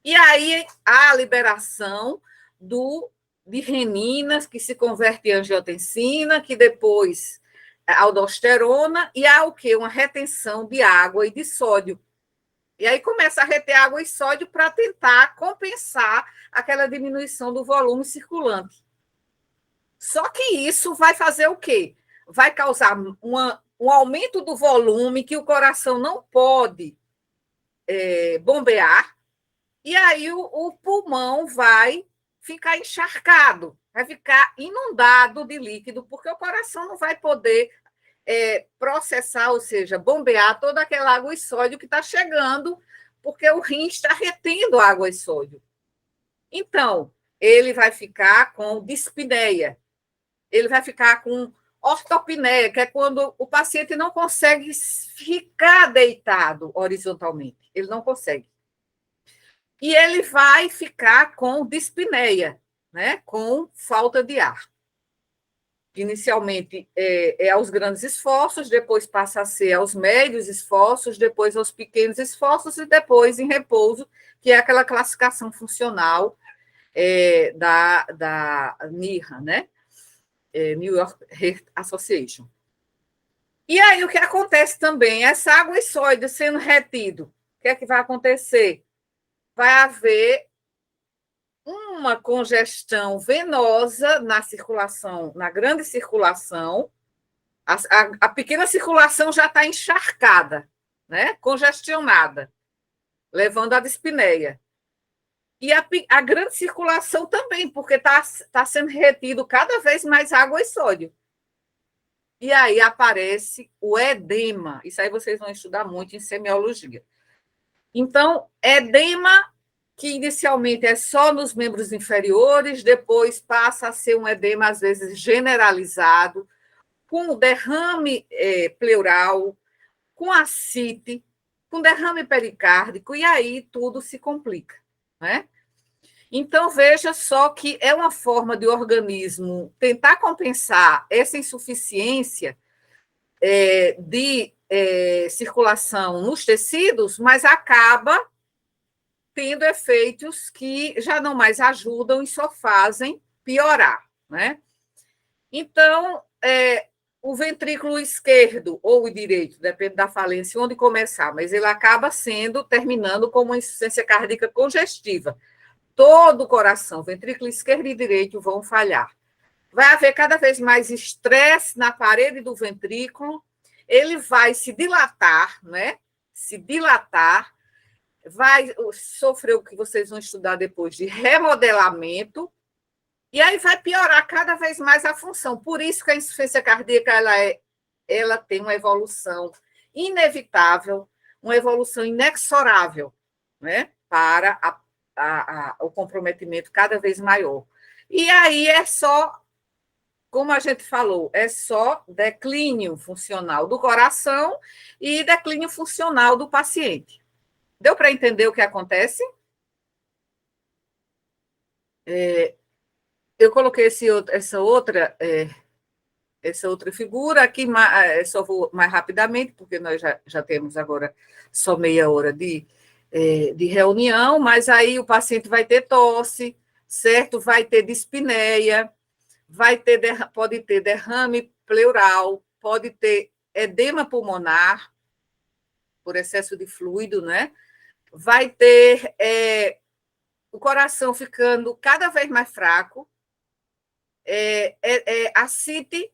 E aí a liberação de reninas, que se converte em angiotensina, que depois aldosterona, e há o quê? Uma retenção de água e de sódio. E aí começa a reter água e sódio para tentar compensar aquela diminuição do volume circulante. Só que isso vai fazer o quê? Vai causar um aumento do volume que o coração não pode bombear, e aí o pulmão vai ficar encharcado, vai ficar inundado de líquido, porque o coração não vai poder processar, ou seja, bombear toda aquela água e sódio que está chegando, porque o rim está retendo água e sódio. Então, ele vai ficar com dispneia, ele vai ficar com ortopneia, que é quando o paciente não consegue ficar deitado horizontalmente, ele não consegue. E ele vai ficar com dispneia, né? Com falta de ar. Inicialmente aos grandes esforços, depois passa a ser aos médios esforços, depois aos pequenos esforços e depois em repouso, que é aquela classificação funcional da NYHA, né? New York Heart Association. E aí o que acontece também? Essa água e sódio sendo retido, o que é que vai acontecer? Vai haver uma congestão venosa na circulação, na grande circulação. A pequena circulação já está encharcada, né? Congestionada, levando à dispneia. E a grande circulação também, porque está sendo retido cada vez mais água e sódio. E aí aparece o edema. Isso aí vocês vão estudar muito em semiologia. Então, edema, que inicialmente é só nos membros inferiores, depois passa a ser um edema, às vezes, generalizado, com derrame pleural, com ascite, com derrame pericárdico, e aí tudo se complica, né? Então, veja só que é uma forma de o organismo tentar compensar essa insuficiência de circulação nos tecidos, mas acaba tendo efeitos que já não mais ajudam e só fazem piorar, né? Então, o ventrículo esquerdo ou o direito, depende da falência, onde começar, mas ele acaba terminando com uma insuficiência cardíaca congestiva. Todo o coração, ventrículo esquerdo e direito vão falhar. Vai haver cada vez mais estresse na parede do ventrículo, ele vai se dilatar, né? Se dilatar, vai sofrer o que vocês vão estudar depois de remodelamento, e aí vai piorar cada vez mais a função. Por isso que a insuficiência cardíaca ela tem uma evolução inevitável, uma evolução inexorável, né? Para o comprometimento cada vez maior. E aí é só, como a gente falou, é só declínio funcional do coração e declínio funcional do paciente. Deu para entender o que acontece? Eu coloquei essa outra figura aqui, só vou mais rapidamente, porque nós já temos agora só meia hora de reunião, mas aí o paciente vai ter tosse, certo? Vai ter dispneia, pode ter derrame pleural, pode ter edema pulmonar, por excesso de fluido, né? Vai ter o coração ficando cada vez mais fraco, ascite,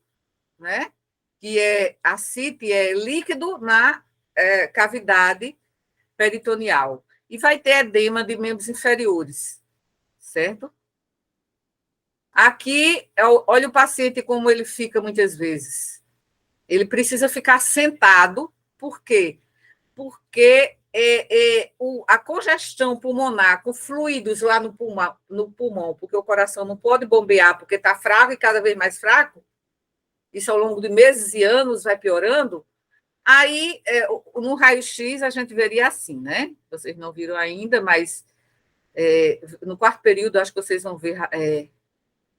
né? que é ascite, é líquido na cavidade peritoneal. E vai ter edema de membros inferiores, certo? Aqui, olha o paciente como ele fica muitas vezes. Ele precisa ficar sentado, por quê? Porque a congestão pulmonar com fluidos lá no pulmão, porque o coração não pode bombear, porque está fraco e cada vez mais fraco, isso ao longo de meses e anos vai piorando, aí no raio-x a gente veria assim, né? Vocês não viram ainda, mas no quarto período acho que vocês vão ver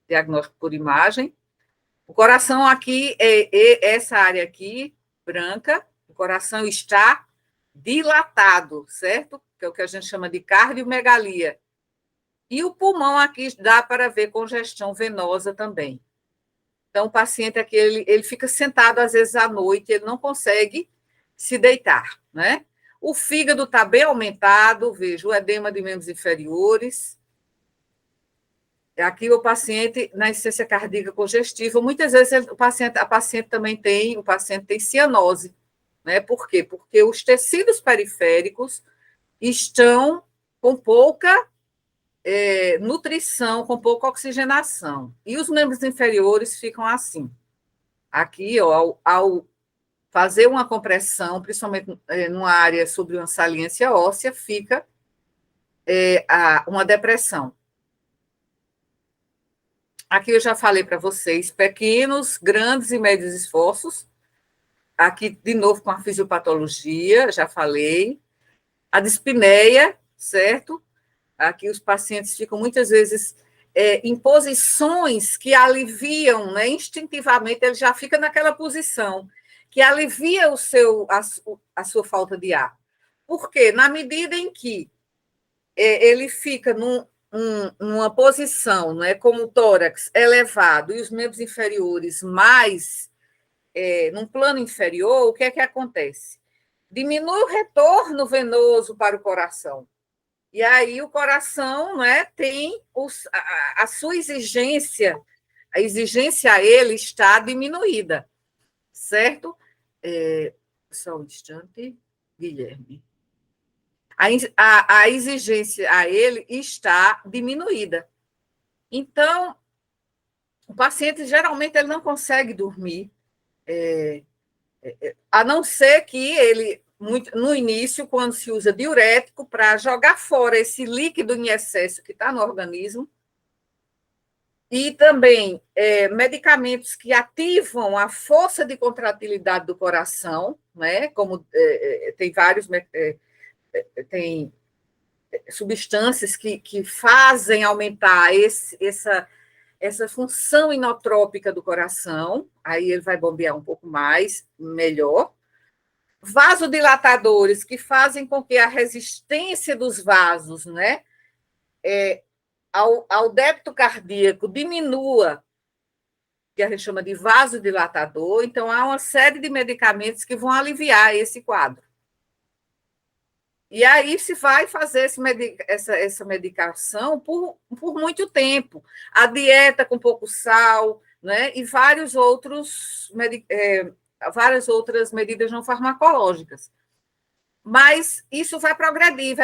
diagnóstico por imagem. O coração aqui, essa área aqui, branca, o coração está dilatado, certo? Que é o que a gente chama de cardiomegalia. E o pulmão aqui dá para ver congestão venosa também. Então, o paciente aqui, ele fica sentado, às vezes, à noite, ele não consegue se deitar, né? O fígado está bem aumentado, veja, o edema de membros inferiores. Aqui o paciente na insuficiência cardíaca congestiva, muitas vezes a paciente também tem cianose, né? Por quê? Porque os tecidos periféricos estão com pouca nutrição, com pouca oxigenação. E os membros inferiores ficam assim. Aqui, ó, ao fazer uma compressão, principalmente numa área sobre uma saliência óssea, fica uma depressão. Aqui eu já falei para vocês, pequenos, grandes e médios esforços. Aqui, de novo, com a fisiopatologia, já falei. A dispneia, certo? Aqui os pacientes ficam muitas vezes em posições que aliviam, né? Instintivamente, ele já fica naquela posição, que alivia a sua falta de ar. Por quê? Na medida em que ele fica numa posição, né, com o tórax elevado e os membros inferiores mais num plano inferior, o que é que acontece? Diminui o retorno venoso para o coração. E aí o coração, né, tem a sua exigência, a exigência a ele está diminuída, certo? Só um instante, Guilherme. A exigência a ele está diminuída. Então, o paciente, geralmente, ele não consegue dormir, a não ser que ele, no início, quando se usa diurético, para jogar fora esse líquido em excesso que está no organismo, e também medicamentos que ativam a força de contratilidade do coração, né? Como tem vários... tem substâncias que fazem aumentar essa função inotrópica do coração, aí ele vai bombear um pouco mais, melhor. Vasodilatadores que fazem com que a resistência dos vasos, né, ao débito cardíaco diminua, que a gente chama de vasodilatador. Então, há uma série de medicamentos que vão aliviar esse quadro. E aí se vai fazer essa medicação por muito tempo. A dieta com pouco sal, né? E várias outras medidas não farmacológicas. Mas isso vai progredir,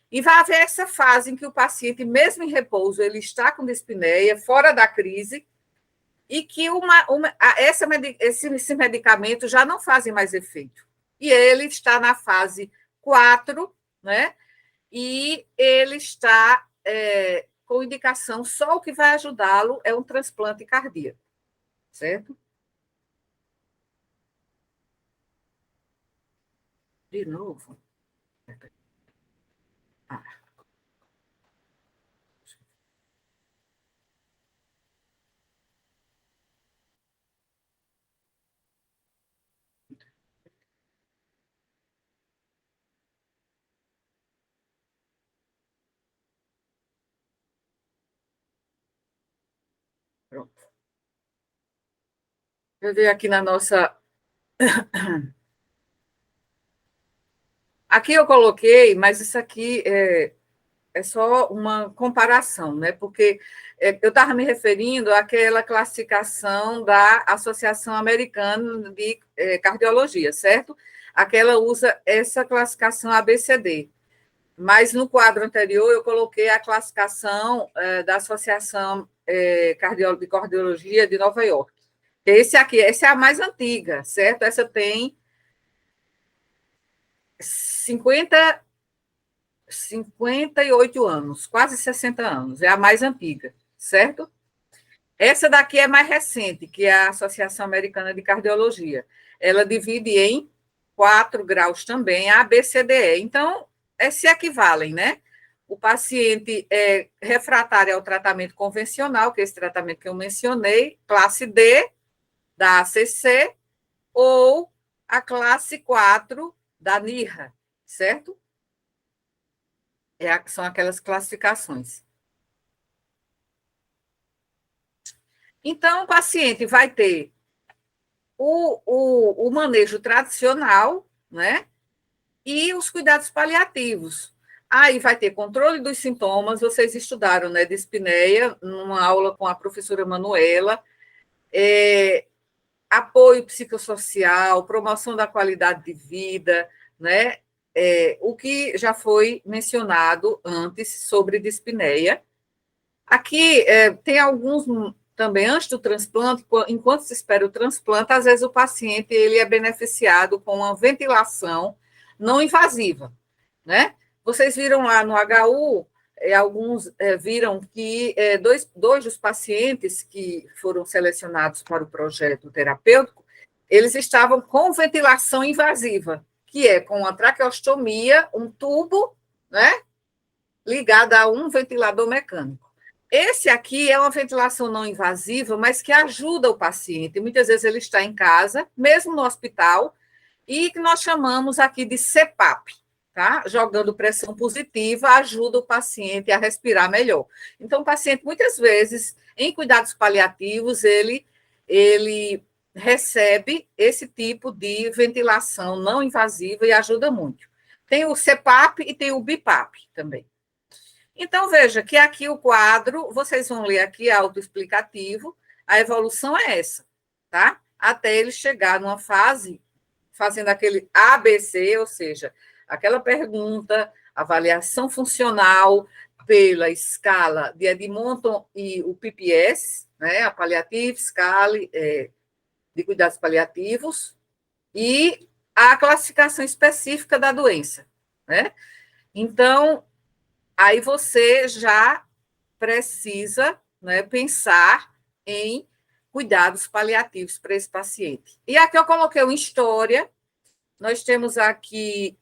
e vai haver essa fase em que o paciente, mesmo em repouso, ele está com dispneia, fora da crise, e que esses medicamentos já não fazem mais efeito. E ele está na fase 4, né? E ele está com indicação, só o que vai ajudá-lo é um transplante cardíaco, certo? De novo. Pronto. Eu ver aqui na nossa... Aqui eu coloquei, mas isso aqui é só uma comparação, né? Porque eu estava me referindo àquela classificação da Associação Americana de Cardiologia, certo? Aquela usa essa classificação ABCD. Mas no quadro anterior eu coloquei a classificação da Associação de Cardiologia de Nova York. Esse aqui, essa é a mais antiga, certo? Essa tem 58 anos, quase 60 anos, é a mais antiga, certo? Essa daqui é mais recente, que é a Associação Americana de Cardiologia. Ela divide em 4 graus também, A, B, C, D, E. Então, se equivalem, né? O paciente é refratário ao tratamento convencional, que é esse tratamento que eu mencionei, classe D, da ACC, ou a classe 4 da NIRA, certo? São aquelas classificações. Então, o paciente vai ter o manejo tradicional, né? E os cuidados paliativos. Aí vai ter controle dos sintomas, vocês estudaram, né, dispneia, numa aula com a professora Manuela, apoio psicossocial, promoção da qualidade de vida, né? O que já foi mencionado antes sobre dispneia. Aqui tem alguns também, antes do transplante, enquanto se espera o transplante, às vezes o paciente ele é beneficiado com uma ventilação não invasiva, né? Vocês viram lá no HU, alguns viram que dois dos pacientes que foram selecionados para o projeto terapêutico, eles estavam com ventilação invasiva, que é com a traqueostomia, um tubo, né, ligado a um ventilador mecânico. Esse aqui é uma ventilação não invasiva, mas que ajuda o paciente. Muitas vezes ele está em casa, mesmo no hospital, e que nós chamamos aqui de CPAP, tá? Jogando pressão positiva, ajuda o paciente a respirar melhor. Então, o paciente, muitas vezes, em cuidados paliativos, ele recebe esse tipo de ventilação não invasiva e ajuda muito. Tem o CPAP e tem o BIPAP também. Então, veja que aqui o quadro, vocês vão ler aqui autoexplicativo, a evolução é essa, tá? Até ele chegar numa fase, fazendo aquele ABC, ou seja, aquela pergunta, avaliação funcional pela escala de Edmonton e o PPS, né? A Palliative Scale de Cuidados Paliativos, e a classificação específica da doença, né? Então, aí você já precisa, né, pensar em cuidados paliativos para esse paciente. E aqui eu coloquei uma história, nós temos aqui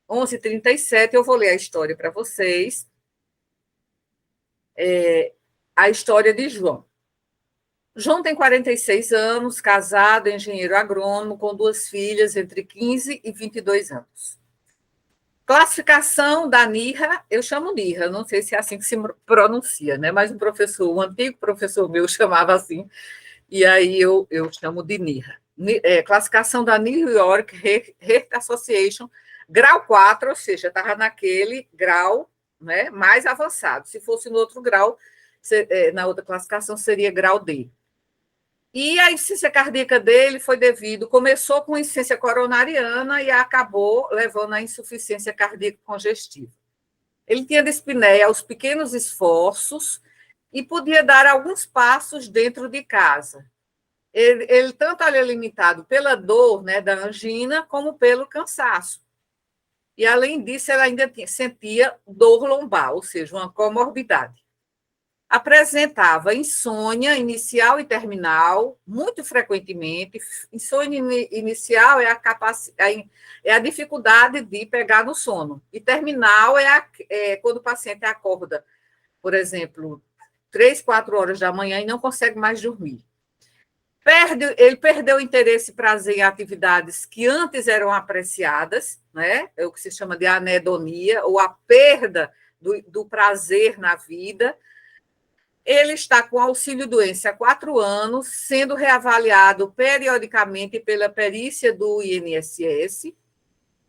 11h37, eu vou ler a história para vocês. A história de João. João tem 46 anos, casado, engenheiro agrônomo, com 2 filhas entre 15 e 22 anos. Classificação da NIRA, eu chamo NIRA, não sei se é assim que se pronuncia, né? Mas um antigo professor meu chamava assim, e aí eu chamo de NIRA. Classificação da New York Heart Association, grau 4, ou seja, estava naquele grau, né, mais avançado. Se fosse no outro grau, na outra classificação, seria grau D. E a insuficiência cardíaca dele começou com insuficiência coronariana e acabou levando à insuficiência cardíaca congestiva. Ele tinha dispneia aos pequenos esforços e podia dar alguns passos dentro de casa. Ele tanto era limitado pela dor, né, da angina, como pelo cansaço. E, além disso, ele ainda sentia dor lombar, ou seja, uma comorbidade. Apresentava insônia inicial e terminal, muito frequentemente. Insônia inicial é a dificuldade de pegar no sono. E terminal é quando o paciente acorda, por exemplo, 3, 4 horas da manhã e não consegue mais dormir. Ele perdeu o interesse e prazer em atividades que antes eram apreciadas, né? É o que se chama de anedonia, ou a perda do prazer na vida. Ele está com auxílio-doença há 4 anos, sendo reavaliado periodicamente pela perícia do INSS.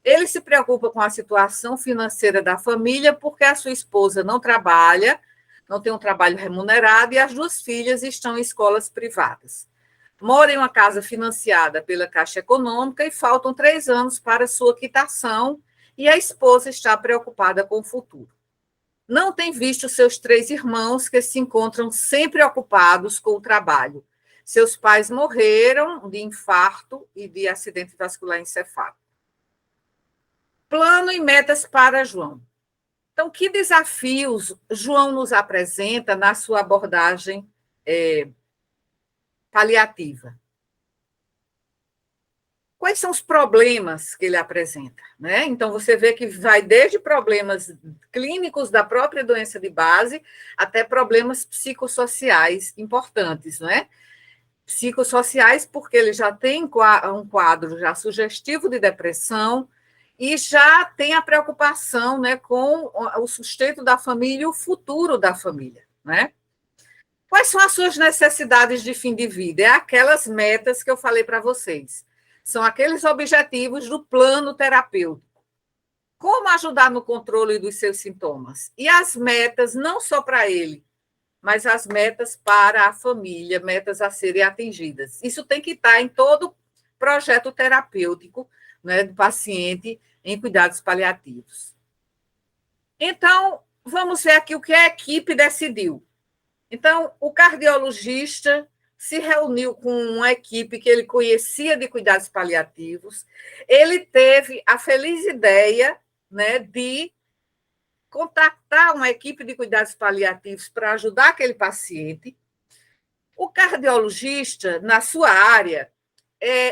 Ele se preocupa com a situação financeira da família porque a sua esposa não trabalha, não tem um trabalho remunerado e as 2 filhas estão em escolas privadas. Mora em uma casa financiada pela Caixa Econômica e faltam 3 anos para sua quitação e a esposa está preocupada com o futuro. Não tem visto seus 3 irmãos que se encontram sempre ocupados com o trabalho. Seus pais morreram de infarto e de acidente vascular encefálico. Plano e metas para João. Então, que desafios João nos apresenta na sua abordagem paliativa? Quais são os problemas que ele apresenta? Né? Então, você vê que vai desde problemas clínicos da própria doença de base até problemas psicossociais importantes, não é? Psicossociais, porque ele já tem um quadro já sugestivo de depressão e já tem a preocupação, né, com o sustento da família e o futuro da família, né? Quais são as suas necessidades de fim de vida? É aquelas metas que eu falei para vocês. São aqueles objetivos do plano terapêutico. Como ajudar no controle dos seus sintomas? E as metas, não só para ele, mas as metas para a família, metas a serem atingidas. Isso tem que estar em todo projeto terapêutico, né, do paciente em cuidados paliativos. Então, vamos ver aqui o que a equipe decidiu. Então, o cardiologista se reuniu com uma equipe que ele conhecia de cuidados paliativos. Ele teve a feliz ideia, né, de contactar uma equipe de cuidados paliativos para ajudar aquele paciente. O cardiologista, na sua área,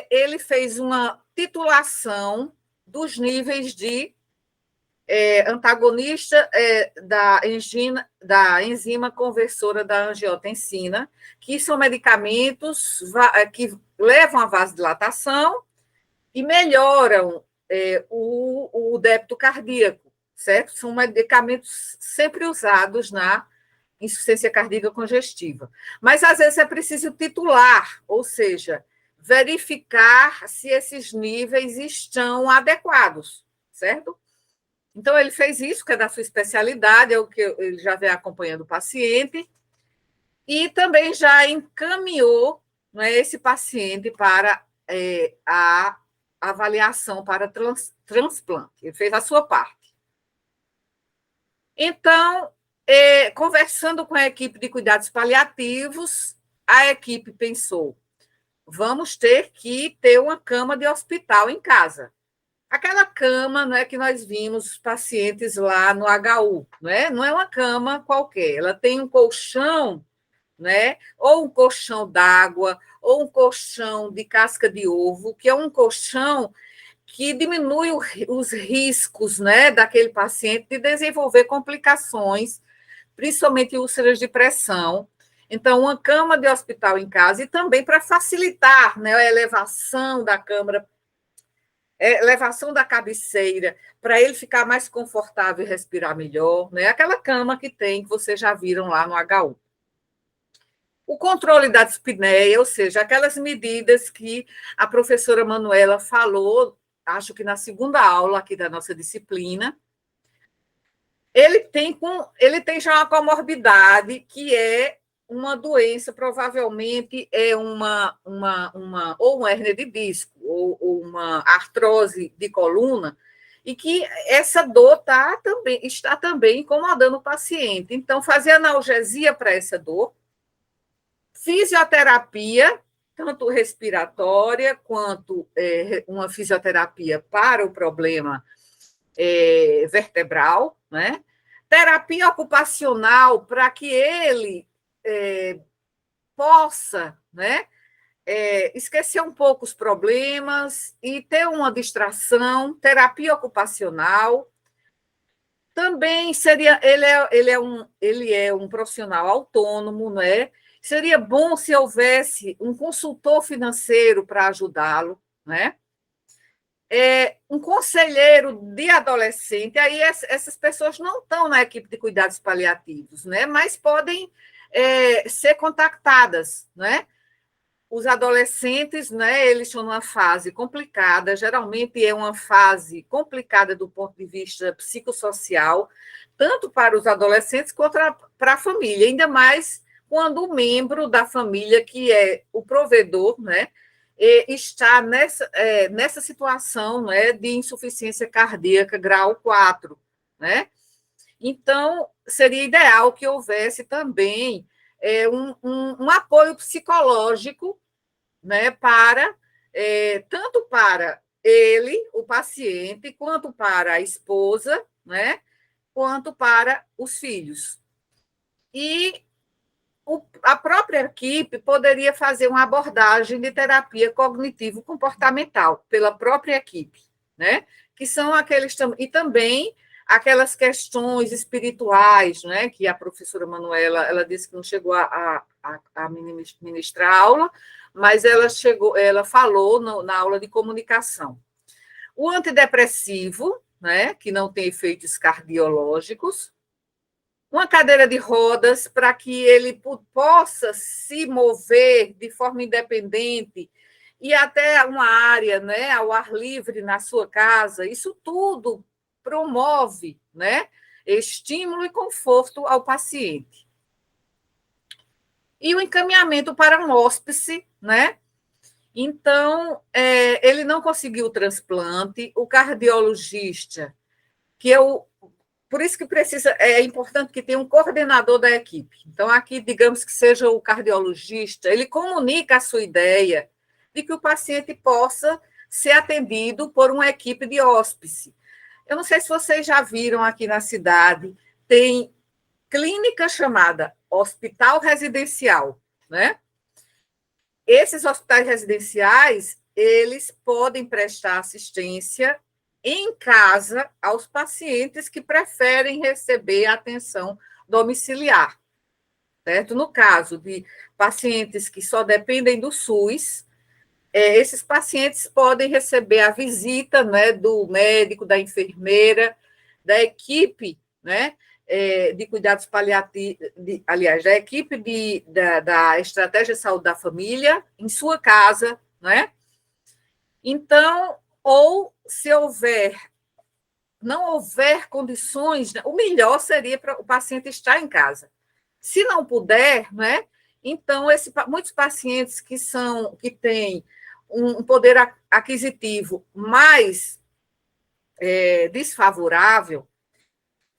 ele fez uma titulação dos níveis de antagonista da enzima conversora da angiotensina, que são medicamentos que levam à vasodilatação e melhoram o débito cardíaco, certo? São medicamentos sempre usados na insuficiência cardíaca congestiva. Mas, às vezes, é preciso titular, ou seja, verificar se esses níveis estão adequados, certo? Então, ele fez isso, que é da sua especialidade, é o que ele já vem acompanhando o paciente, e também já encaminhou, né, esse paciente para a avaliação para transplante. Ele fez a sua parte. Então, conversando com a equipe de cuidados paliativos, a equipe pensou, vamos ter que ter uma cama de hospital em casa. Aquela cama, não é, que nós vimos os pacientes lá no HU, não é uma cama qualquer, ela tem um colchão, né, ou um colchão d'água, ou um colchão de casca de ovo, que é um colchão que diminui os riscos, né, daquele paciente de desenvolver complicações, principalmente úlceras de pressão. Então, uma cama de hospital em casa, e também para facilitar, né, a elevação da câmara, elevação da cabeceira, para ele ficar mais confortável e respirar melhor, né? Aquela cama que vocês já viram lá no HU. O controle da dispneia, ou seja, aquelas medidas que a professora Manuela falou, acho que na segunda aula aqui da nossa disciplina. Ele tem já uma comorbidade, que é uma doença, provavelmente é ou uma hérnia de disco, ou uma artrose de coluna, e que essa dor está também incomodando o paciente. Então, fazer analgesia para essa dor, fisioterapia, tanto respiratória quanto uma fisioterapia para o problema vertebral, né? Terapia ocupacional para que ele possa, né, esquecer um pouco os problemas e ter uma distração. Terapia ocupacional. Também seria, ele é um profissional autônomo, né? Seria bom se houvesse um consultor financeiro para ajudá-lo, né? Um conselheiro de adolescente. Aí essas pessoas não estão na equipe de cuidados paliativos, né? Mas podem ser contactadas, né? os adolescentes, né, eles estão numa fase complicada, geralmente é uma fase complicada do ponto de vista psicossocial, tanto para os adolescentes quanto para a família, ainda mais quando o membro da família, que é o provedor, né, está nessa situação, né, de insuficiência cardíaca grau 4, né? Então, seria ideal que houvesse também um apoio psicológico, né, tanto para ele, o paciente, quanto para a esposa, né, quanto para os filhos. E a própria equipe poderia fazer uma abordagem de terapia cognitivo-comportamental pela própria equipe, né? Que são aqueles e também aquelas questões espirituais, né? Que a professora Manuela, ela disse que não chegou a ministrar aula, mas ela falou na aula de comunicação. O antidepressivo, né? Que não tem efeitos cardiológicos, uma cadeira de rodas para que ele possa se mover de forma independente e até uma área, né, ao ar livre na sua casa. Isso tudo promove, né, estímulo e conforto ao paciente. E o encaminhamento para um hóspice, né? Então, ele não conseguiu o transplante, o cardiologista, que é por isso que é importante que tenha um coordenador da equipe. Então, aqui, digamos que seja o cardiologista, ele comunica a sua ideia de que o paciente possa ser atendido por uma equipe de hóspice. Eu não sei se vocês já viram aqui na cidade, tem clínica chamada hospital residencial, né? Esses hospitais residenciais, eles podem prestar assistência em casa aos pacientes que preferem receber atenção domiciliar, certo? No caso de pacientes que só dependem do SUS, esses pacientes podem receber a visita, né, do médico, da enfermeira, da equipe, né, de cuidados paliativos, aliás, da equipe da Estratégia de Saúde da Família, em sua casa, né? Então, ou se não houver condições, o melhor seria para o paciente estar em casa. Se não puder, né? Então, muitos pacientes que têm um poder aquisitivo mais desfavorável,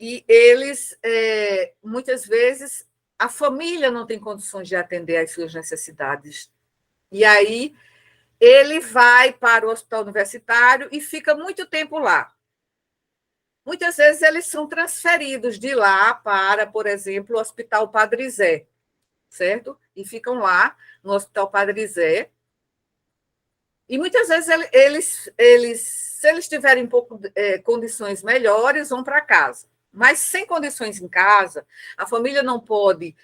e eles, muitas vezes, a família não tem condições de atender às suas necessidades. E aí, ele vai para o hospital universitário e fica muito tempo lá. Muitas vezes eles são transferidos de lá para, por exemplo, o Hospital Padre Zé, certo? E ficam lá no Hospital Padre Zé. E muitas vezes se eles tiverem condições melhores, vão para casa. Mas sem condições em casa, a família não pode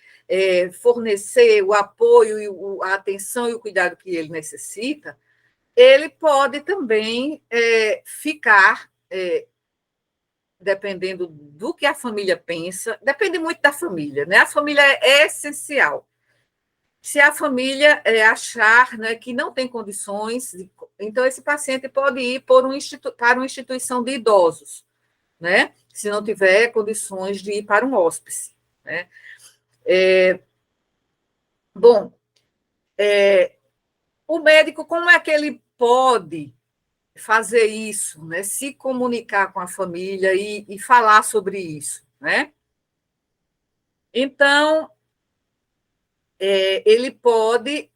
fornecer o apoio, a atenção e o cuidado que ele necessita, ele pode também ficar, dependendo do que a família pensa, depende muito da família, né? A família é essencial. Se a família achar, né, que não tem condições, então esse paciente pode ir para uma instituição de idosos, né? Se não tiver condições de ir para um hóspice, né? Bom, o médico, como é que ele pode fazer isso, né? Se comunicar com a família e falar sobre isso, né? Então, ele pode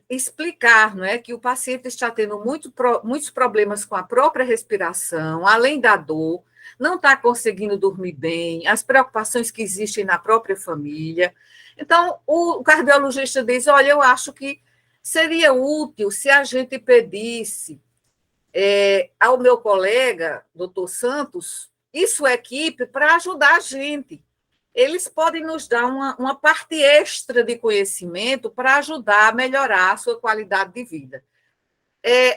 explicar, não é, que o paciente está tendo muitos problemas com a própria respiração, além da dor, não está conseguindo dormir bem, as preocupações que existem na própria família. Então, o cardiologista diz, olha, eu acho que seria útil se a gente pedisse ao meu colega, doutor Santos, e sua equipe, para ajudar a gente. Eles podem nos dar uma parte extra de conhecimento para ajudar a melhorar a sua qualidade de vida.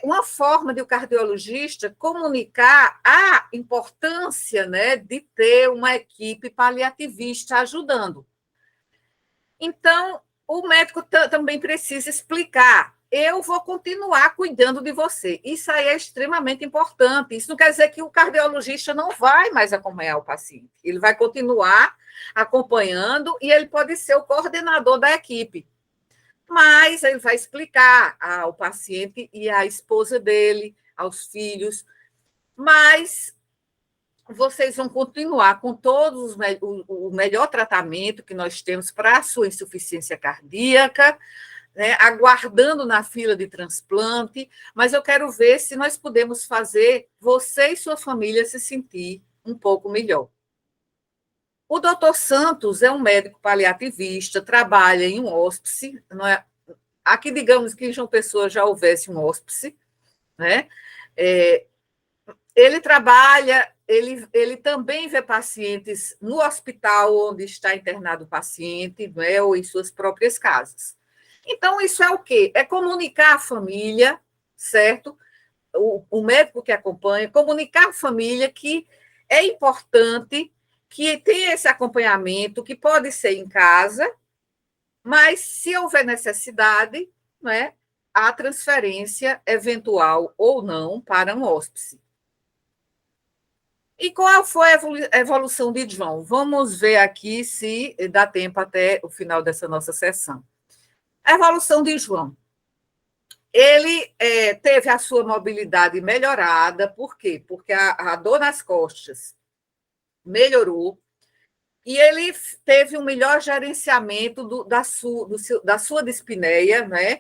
Uma forma de o cardiologista comunicar a importância, né, de ter uma equipe paliativista ajudando. Então, o médico também precisa explicar. Eu vou continuar cuidando de você. Isso aí é extremamente importante. Isso não quer dizer que o cardiologista não vai mais acompanhar o paciente. Ele vai continuar acompanhando e ele pode ser o coordenador da equipe. Mas ele vai explicar ao paciente e à esposa dele, aos filhos. Mas vocês vão continuar com todos o melhor tratamento que nós temos para a sua insuficiência cardíaca, né, aguardando na fila de transplante, mas eu quero ver se nós podemos fazer você e sua família se sentir um pouco melhor. O doutor Santos é um médico paliativista, trabalha em um hospice, não é? Aqui, digamos que em João Pessoa já houvesse um hospice, né? Ele trabalha, ele também vê pacientes no hospital onde está internado o paciente, não é? Ou em suas próprias casas. Então, isso é o quê? É comunicar à família, certo? O médico que acompanha, comunicar à família que é importante que tenha esse acompanhamento, que pode ser em casa, mas, se houver necessidade, não é, a transferência eventual ou não para um hospice. E qual foi a evolução de João? Vamos ver aqui se dá tempo até o final dessa nossa sessão. A evolução de João. Ele teve a sua mobilidade melhorada, por quê? Porque a dor nas costas melhorou e ele teve um melhor gerenciamento da sua dispneia, né?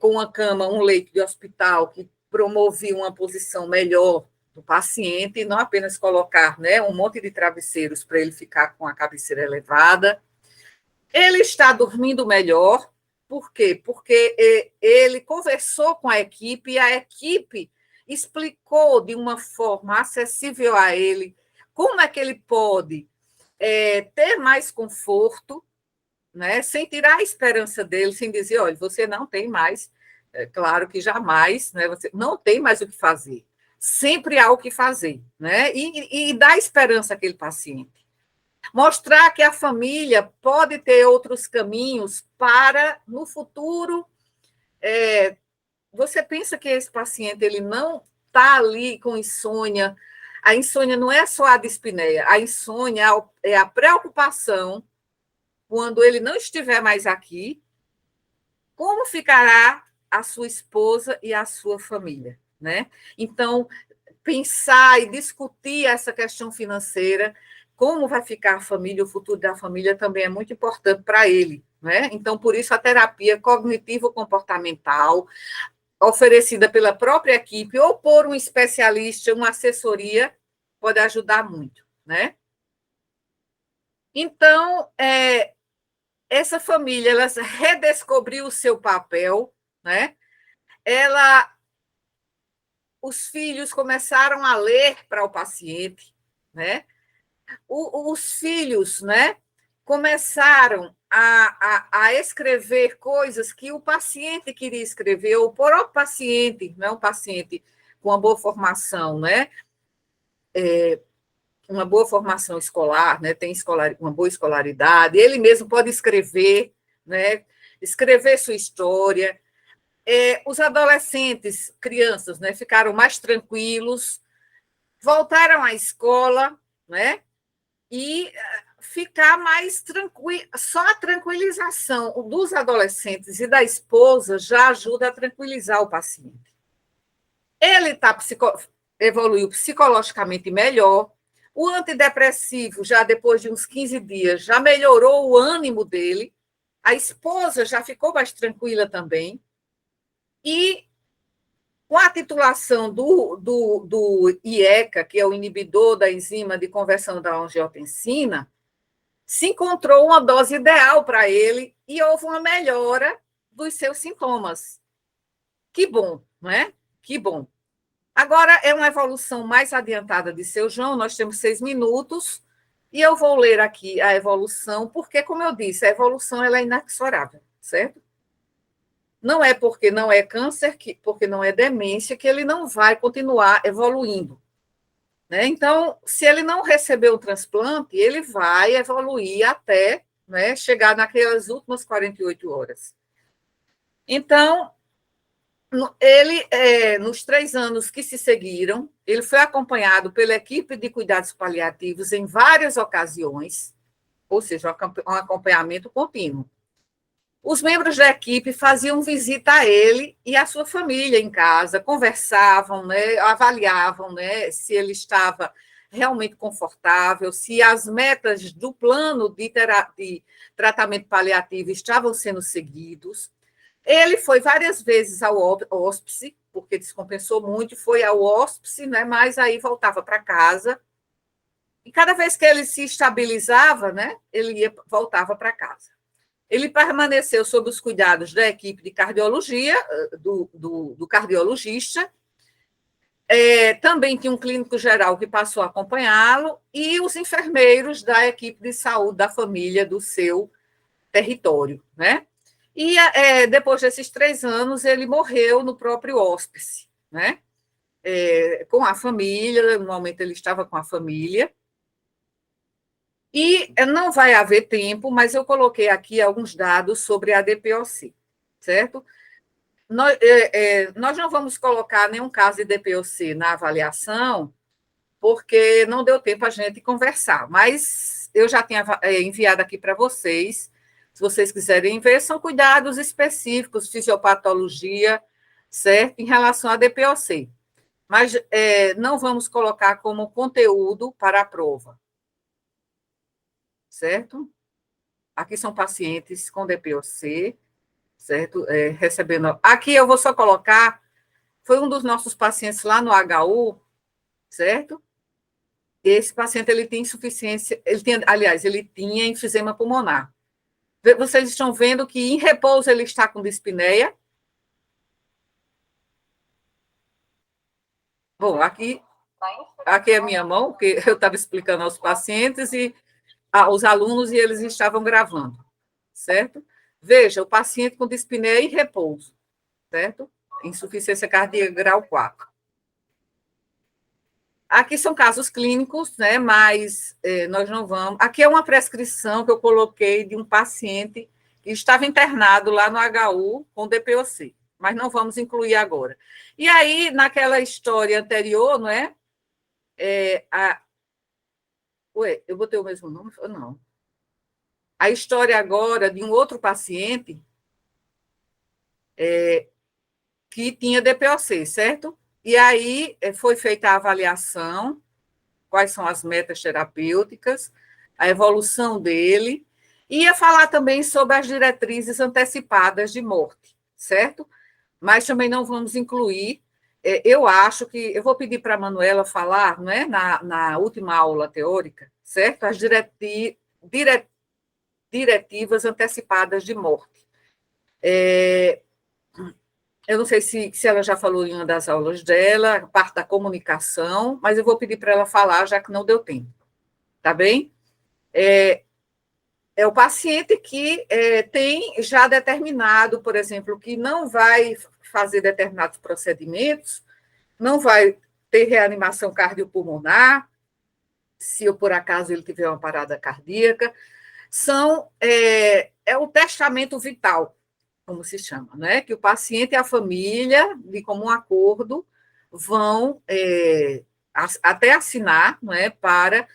Com uma cama, um leito de hospital que promovia uma posição melhor do paciente, e não apenas colocar, né, um monte de travesseiros para ele ficar com a cabeceira elevada. Ele está dormindo melhor. Por quê? Porque ele conversou com a equipe e a equipe explicou de uma forma acessível a ele como é que ele pode ter mais conforto, né, sem tirar a esperança dele, sem dizer, olha, você não tem mais, claro que jamais, né, você não tem mais o que fazer. Sempre há o que fazer, né, e dar esperança àquele paciente. Mostrar que a família pode ter outros caminhos para, no futuro, você pensa que esse paciente ele não está ali com insônia. A insônia não é só a dispneia, a insônia é a preocupação quando ele não estiver mais aqui, como ficará a sua esposa e a sua família, né? Então, pensar e discutir essa questão financeira, como vai ficar a família, o futuro da família também é muito importante para ele, né? Então, por isso, a terapia cognitivo-comportamental, oferecida pela própria equipe ou por um especialista, uma assessoria, pode ajudar muito, né? Então, essa família, ela redescobriu o seu papel, né? Os filhos começaram a ler para o paciente, né? Os filhos, né, começaram a escrever coisas que o paciente queria escrever, ou o próprio paciente, não é um paciente com uma boa formação, né? Uma boa formação escolar, né? Tem uma boa escolaridade, ele mesmo pode escrever, né? Escrever sua história. Os adolescentes, crianças, né, ficaram mais tranquilos, voltaram à escola, né? E ficar mais tranquilo. Só a tranquilização dos adolescentes e da esposa já ajuda a tranquilizar o paciente. Ele evoluiu psicologicamente melhor. O antidepressivo, já depois de uns 15 dias, já melhorou o ânimo dele. A esposa já ficou mais tranquila também. E com a titulação do IECA, que é o inibidor da enzima de conversão da angiotensina, se encontrou uma dose ideal para ele e houve uma melhora dos seus sintomas. Que bom, não é? Que bom. Agora é uma evolução mais adiantada de seu João, nós temos 6 minutos, e eu vou ler aqui a evolução, porque, como eu disse, a evolução ela é inexorável, certo? Não é porque não é câncer, porque não é demência, que ele não vai continuar evoluindo, né? Então, se ele não receber o transplante, ele vai evoluir até né, chegar naquelas últimas 48 horas. Então, ele, nos 3 anos que se seguiram, ele foi acompanhado pela equipe de cuidados paliativos em várias ocasiões, ou seja, um acompanhamento contínuo. Os membros da equipe faziam visita a ele e à sua família em casa, conversavam, né, avaliavam, né, se ele estava realmente confortável, se as metas do plano de tratamento paliativo estavam sendo seguidos. Ele foi várias vezes ao hóspice, porque descompensou muito, foi ao hóspice, né, mas aí voltava para casa. E cada vez que ele se estabilizava, né, ele voltava para casa. Ele permaneceu sob os cuidados da equipe de cardiologia, do cardiologista. Também tinha um clínico geral que passou a acompanhá-lo e os enfermeiros da equipe de saúde da família do seu território, né? E depois desses 3 anos, ele morreu no próprio hóspice, né? Com a família, no momento ele estava com a família. E não vai haver tempo, mas eu coloquei aqui alguns dados sobre a DPOC, certo? Nós não vamos colocar nenhum caso de DPOC na avaliação, porque não deu tempo a gente conversar, mas eu já tinha enviado aqui para vocês, se vocês quiserem ver, são cuidados específicos, fisiopatologia, certo? Em relação à DPOC. Mas não vamos colocar como conteúdo para a prova, certo? Aqui são pacientes com DPOC, certo? Recebendo. Aqui eu vou só colocar, foi um dos nossos pacientes lá no HU, certo? Esse paciente, ele tem insuficiência, ele tinha enfisema pulmonar. Vocês estão vendo que em repouso ele está com dispneia? Bom, aqui é a minha mão, porque eu estava explicando aos pacientes e aos alunos e eles estavam gravando, certo? Veja, o paciente com dispneia em repouso, certo? Insuficiência cardíaca grau 4. Aqui são casos clínicos, né? Mas nós não vamos. Aqui é uma prescrição que eu coloquei de um paciente que estava internado lá no HU com DPOC, mas não vamos incluir agora. E aí, naquela história anterior, não é? Ué, eu botei o mesmo nome? Não. A história agora de um outro paciente que tinha DPOC, certo? E aí foi feita a avaliação, quais são as metas terapêuticas, a evolução dele, e ia falar também sobre as diretrizes antecipadas de morte, certo? Mas também não vamos incluir. Eu acho que, eu vou pedir para a Manuela falar, não é? Na última aula teórica, certo? As diretivas antecipadas de morte. Eu não sei se ela já falou em uma das aulas dela, a parte da comunicação, mas eu vou pedir para ela falar, já que não deu tempo. Tá bem? É o paciente que tem já determinado, por exemplo, que não vai fazer determinados procedimentos, não vai ter reanimação cardiopulmonar, se por acaso ele tiver uma parada cardíaca, é o testamento vital, como se chama, né? Que o paciente e a família, de comum acordo, vão até assinar, não é, para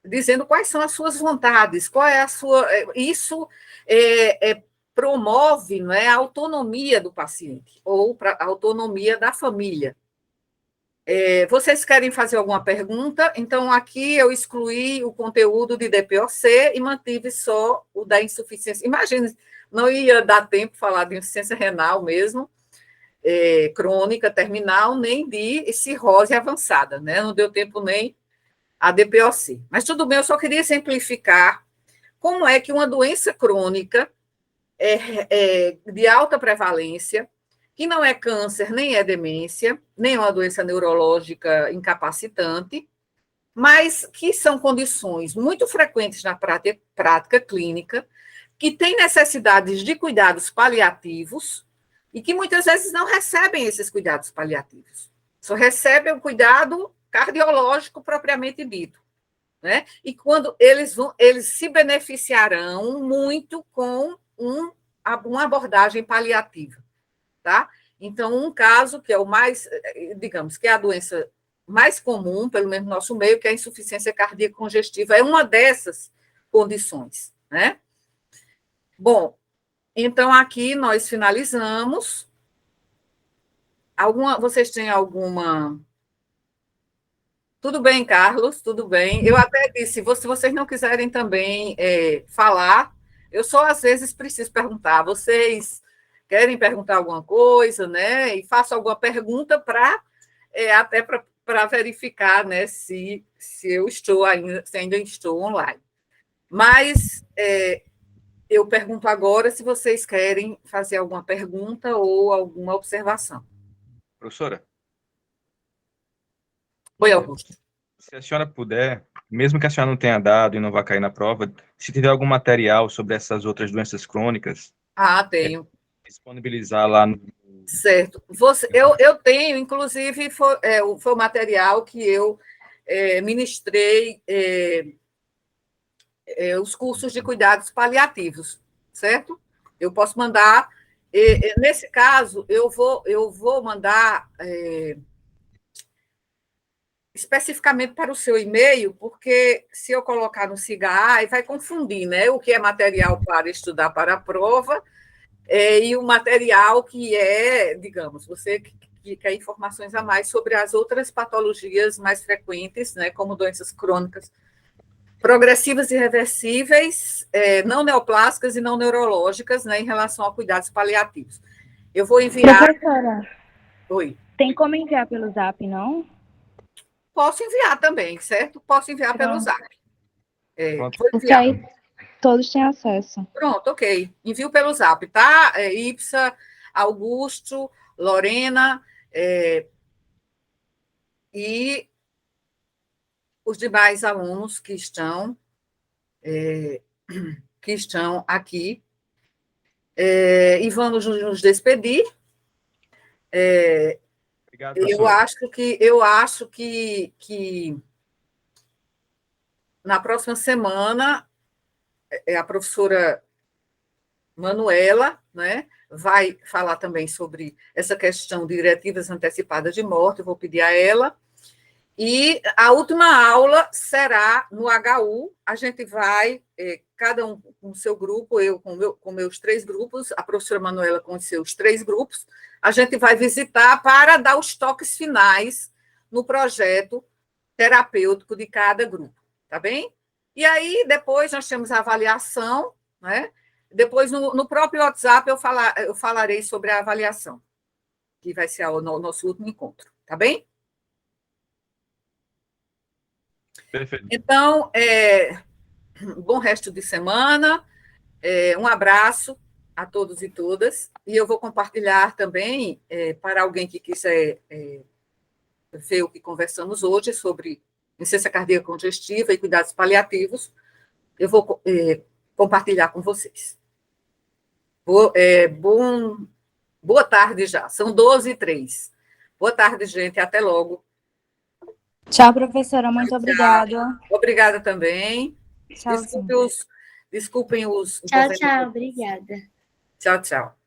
dizendo quais são as suas vontades, qual é a sua. Isso promove, não é, a autonomia do paciente, ou a autonomia da família. Vocês querem fazer alguma pergunta? Então, aqui eu excluí o conteúdo de DPOC e mantive só o da insuficiência. Imagine, não ia dar tempo de falar de insuficiência renal mesmo, crônica, terminal, nem de cirrose avançada, né? Não deu tempo nem a DPOC. Mas tudo bem, eu só queria simplificar como é que uma doença crônica de alta prevalência, que não é câncer, nem é demência, nem é uma doença neurológica incapacitante, mas que são condições muito frequentes na prática clínica, que têm necessidades de cuidados paliativos e que muitas vezes não recebem esses cuidados paliativos. Só recebem o cuidado cardiológico propriamente dito. né? E quando eles se beneficiarão muito com uma abordagem paliativa, tá? Então, um caso que é o mais, digamos, que é a doença mais comum, pelo menos no nosso meio, que é a insuficiência cardíaca congestiva, é uma dessas condições, né? Bom, então aqui nós finalizamos. Vocês têm alguma... Tudo bem, Carlos, tudo bem. Eu até disse, se vocês não quiserem também falar, eu só às vezes preciso perguntar. Vocês querem perguntar alguma coisa, né? E faço alguma pergunta até para verificar, né, se eu estou ainda, se ainda estou online. Mas eu pergunto agora se vocês querem fazer alguma pergunta ou alguma observação. Professora, Oi, Augusto. se a senhora puder, mesmo que a senhora não tenha dado e não vá cair na prova, se tiver algum material sobre essas outras doenças crônicas, Tenho. disponibilizar lá no... Certo. Eu tenho, inclusive, foi o material que eu ministrei os cursos de cuidados paliativos, certo? Eu posso mandar. Nesse caso, eu vou mandar especificamente para o seu e-mail, porque se eu colocar no SIGA, vai confundir, né? O que é material para estudar para a prova e o material que é, digamos, você que quer informações a mais sobre as outras patologias mais frequentes, né? Como doenças crônicas progressivas e reversíveis, não neoplásicas e não neurológicas, né? Em relação a cuidados paliativos. Eu vou enviar... Professora, Oi. tem como enviar pelo Zap, não? Posso enviar também, certo? Posso enviar pelo Zap. Vou Porque enviar. aí todos têm acesso. Pronto, ok. Envio pelo Zap, tá? Ipsa, Augusto, Lorena, e os demais alunos que estão aqui. E vamos nos despedir. Obrigado, Eu professora. acho que na próxima semana a professora Manuela, né, vai falar também sobre essa questão de diretivas antecipadas de morte, eu vou pedir a ela. E a última aula será no HU, a gente vai, cada um com o seu grupo, eu com meus 3 grupos, a professora Manuela com os seus 3 grupos, a gente vai visitar para dar os toques finais no projeto terapêutico de cada grupo, tá bem? E aí, depois nós temos a avaliação, né? Depois, no próprio WhatsApp, eu falarei sobre a avaliação, que vai ser o nosso último encontro, tá bem? Perfeito. Então, bom resto de semana, um abraço a todos e todas, e eu vou compartilhar também, para alguém que quiser ver o que conversamos hoje sobre insuficiência cardíaca congestiva e cuidados paliativos, eu vou compartilhar com vocês. Boa tarde já, são 12h03. Boa tarde, gente, até logo. Tchau, professora, muito obrigada. Obrigada também. Tchau. Desculpem os Tchau, tchau, obrigada. Tchau, tchau.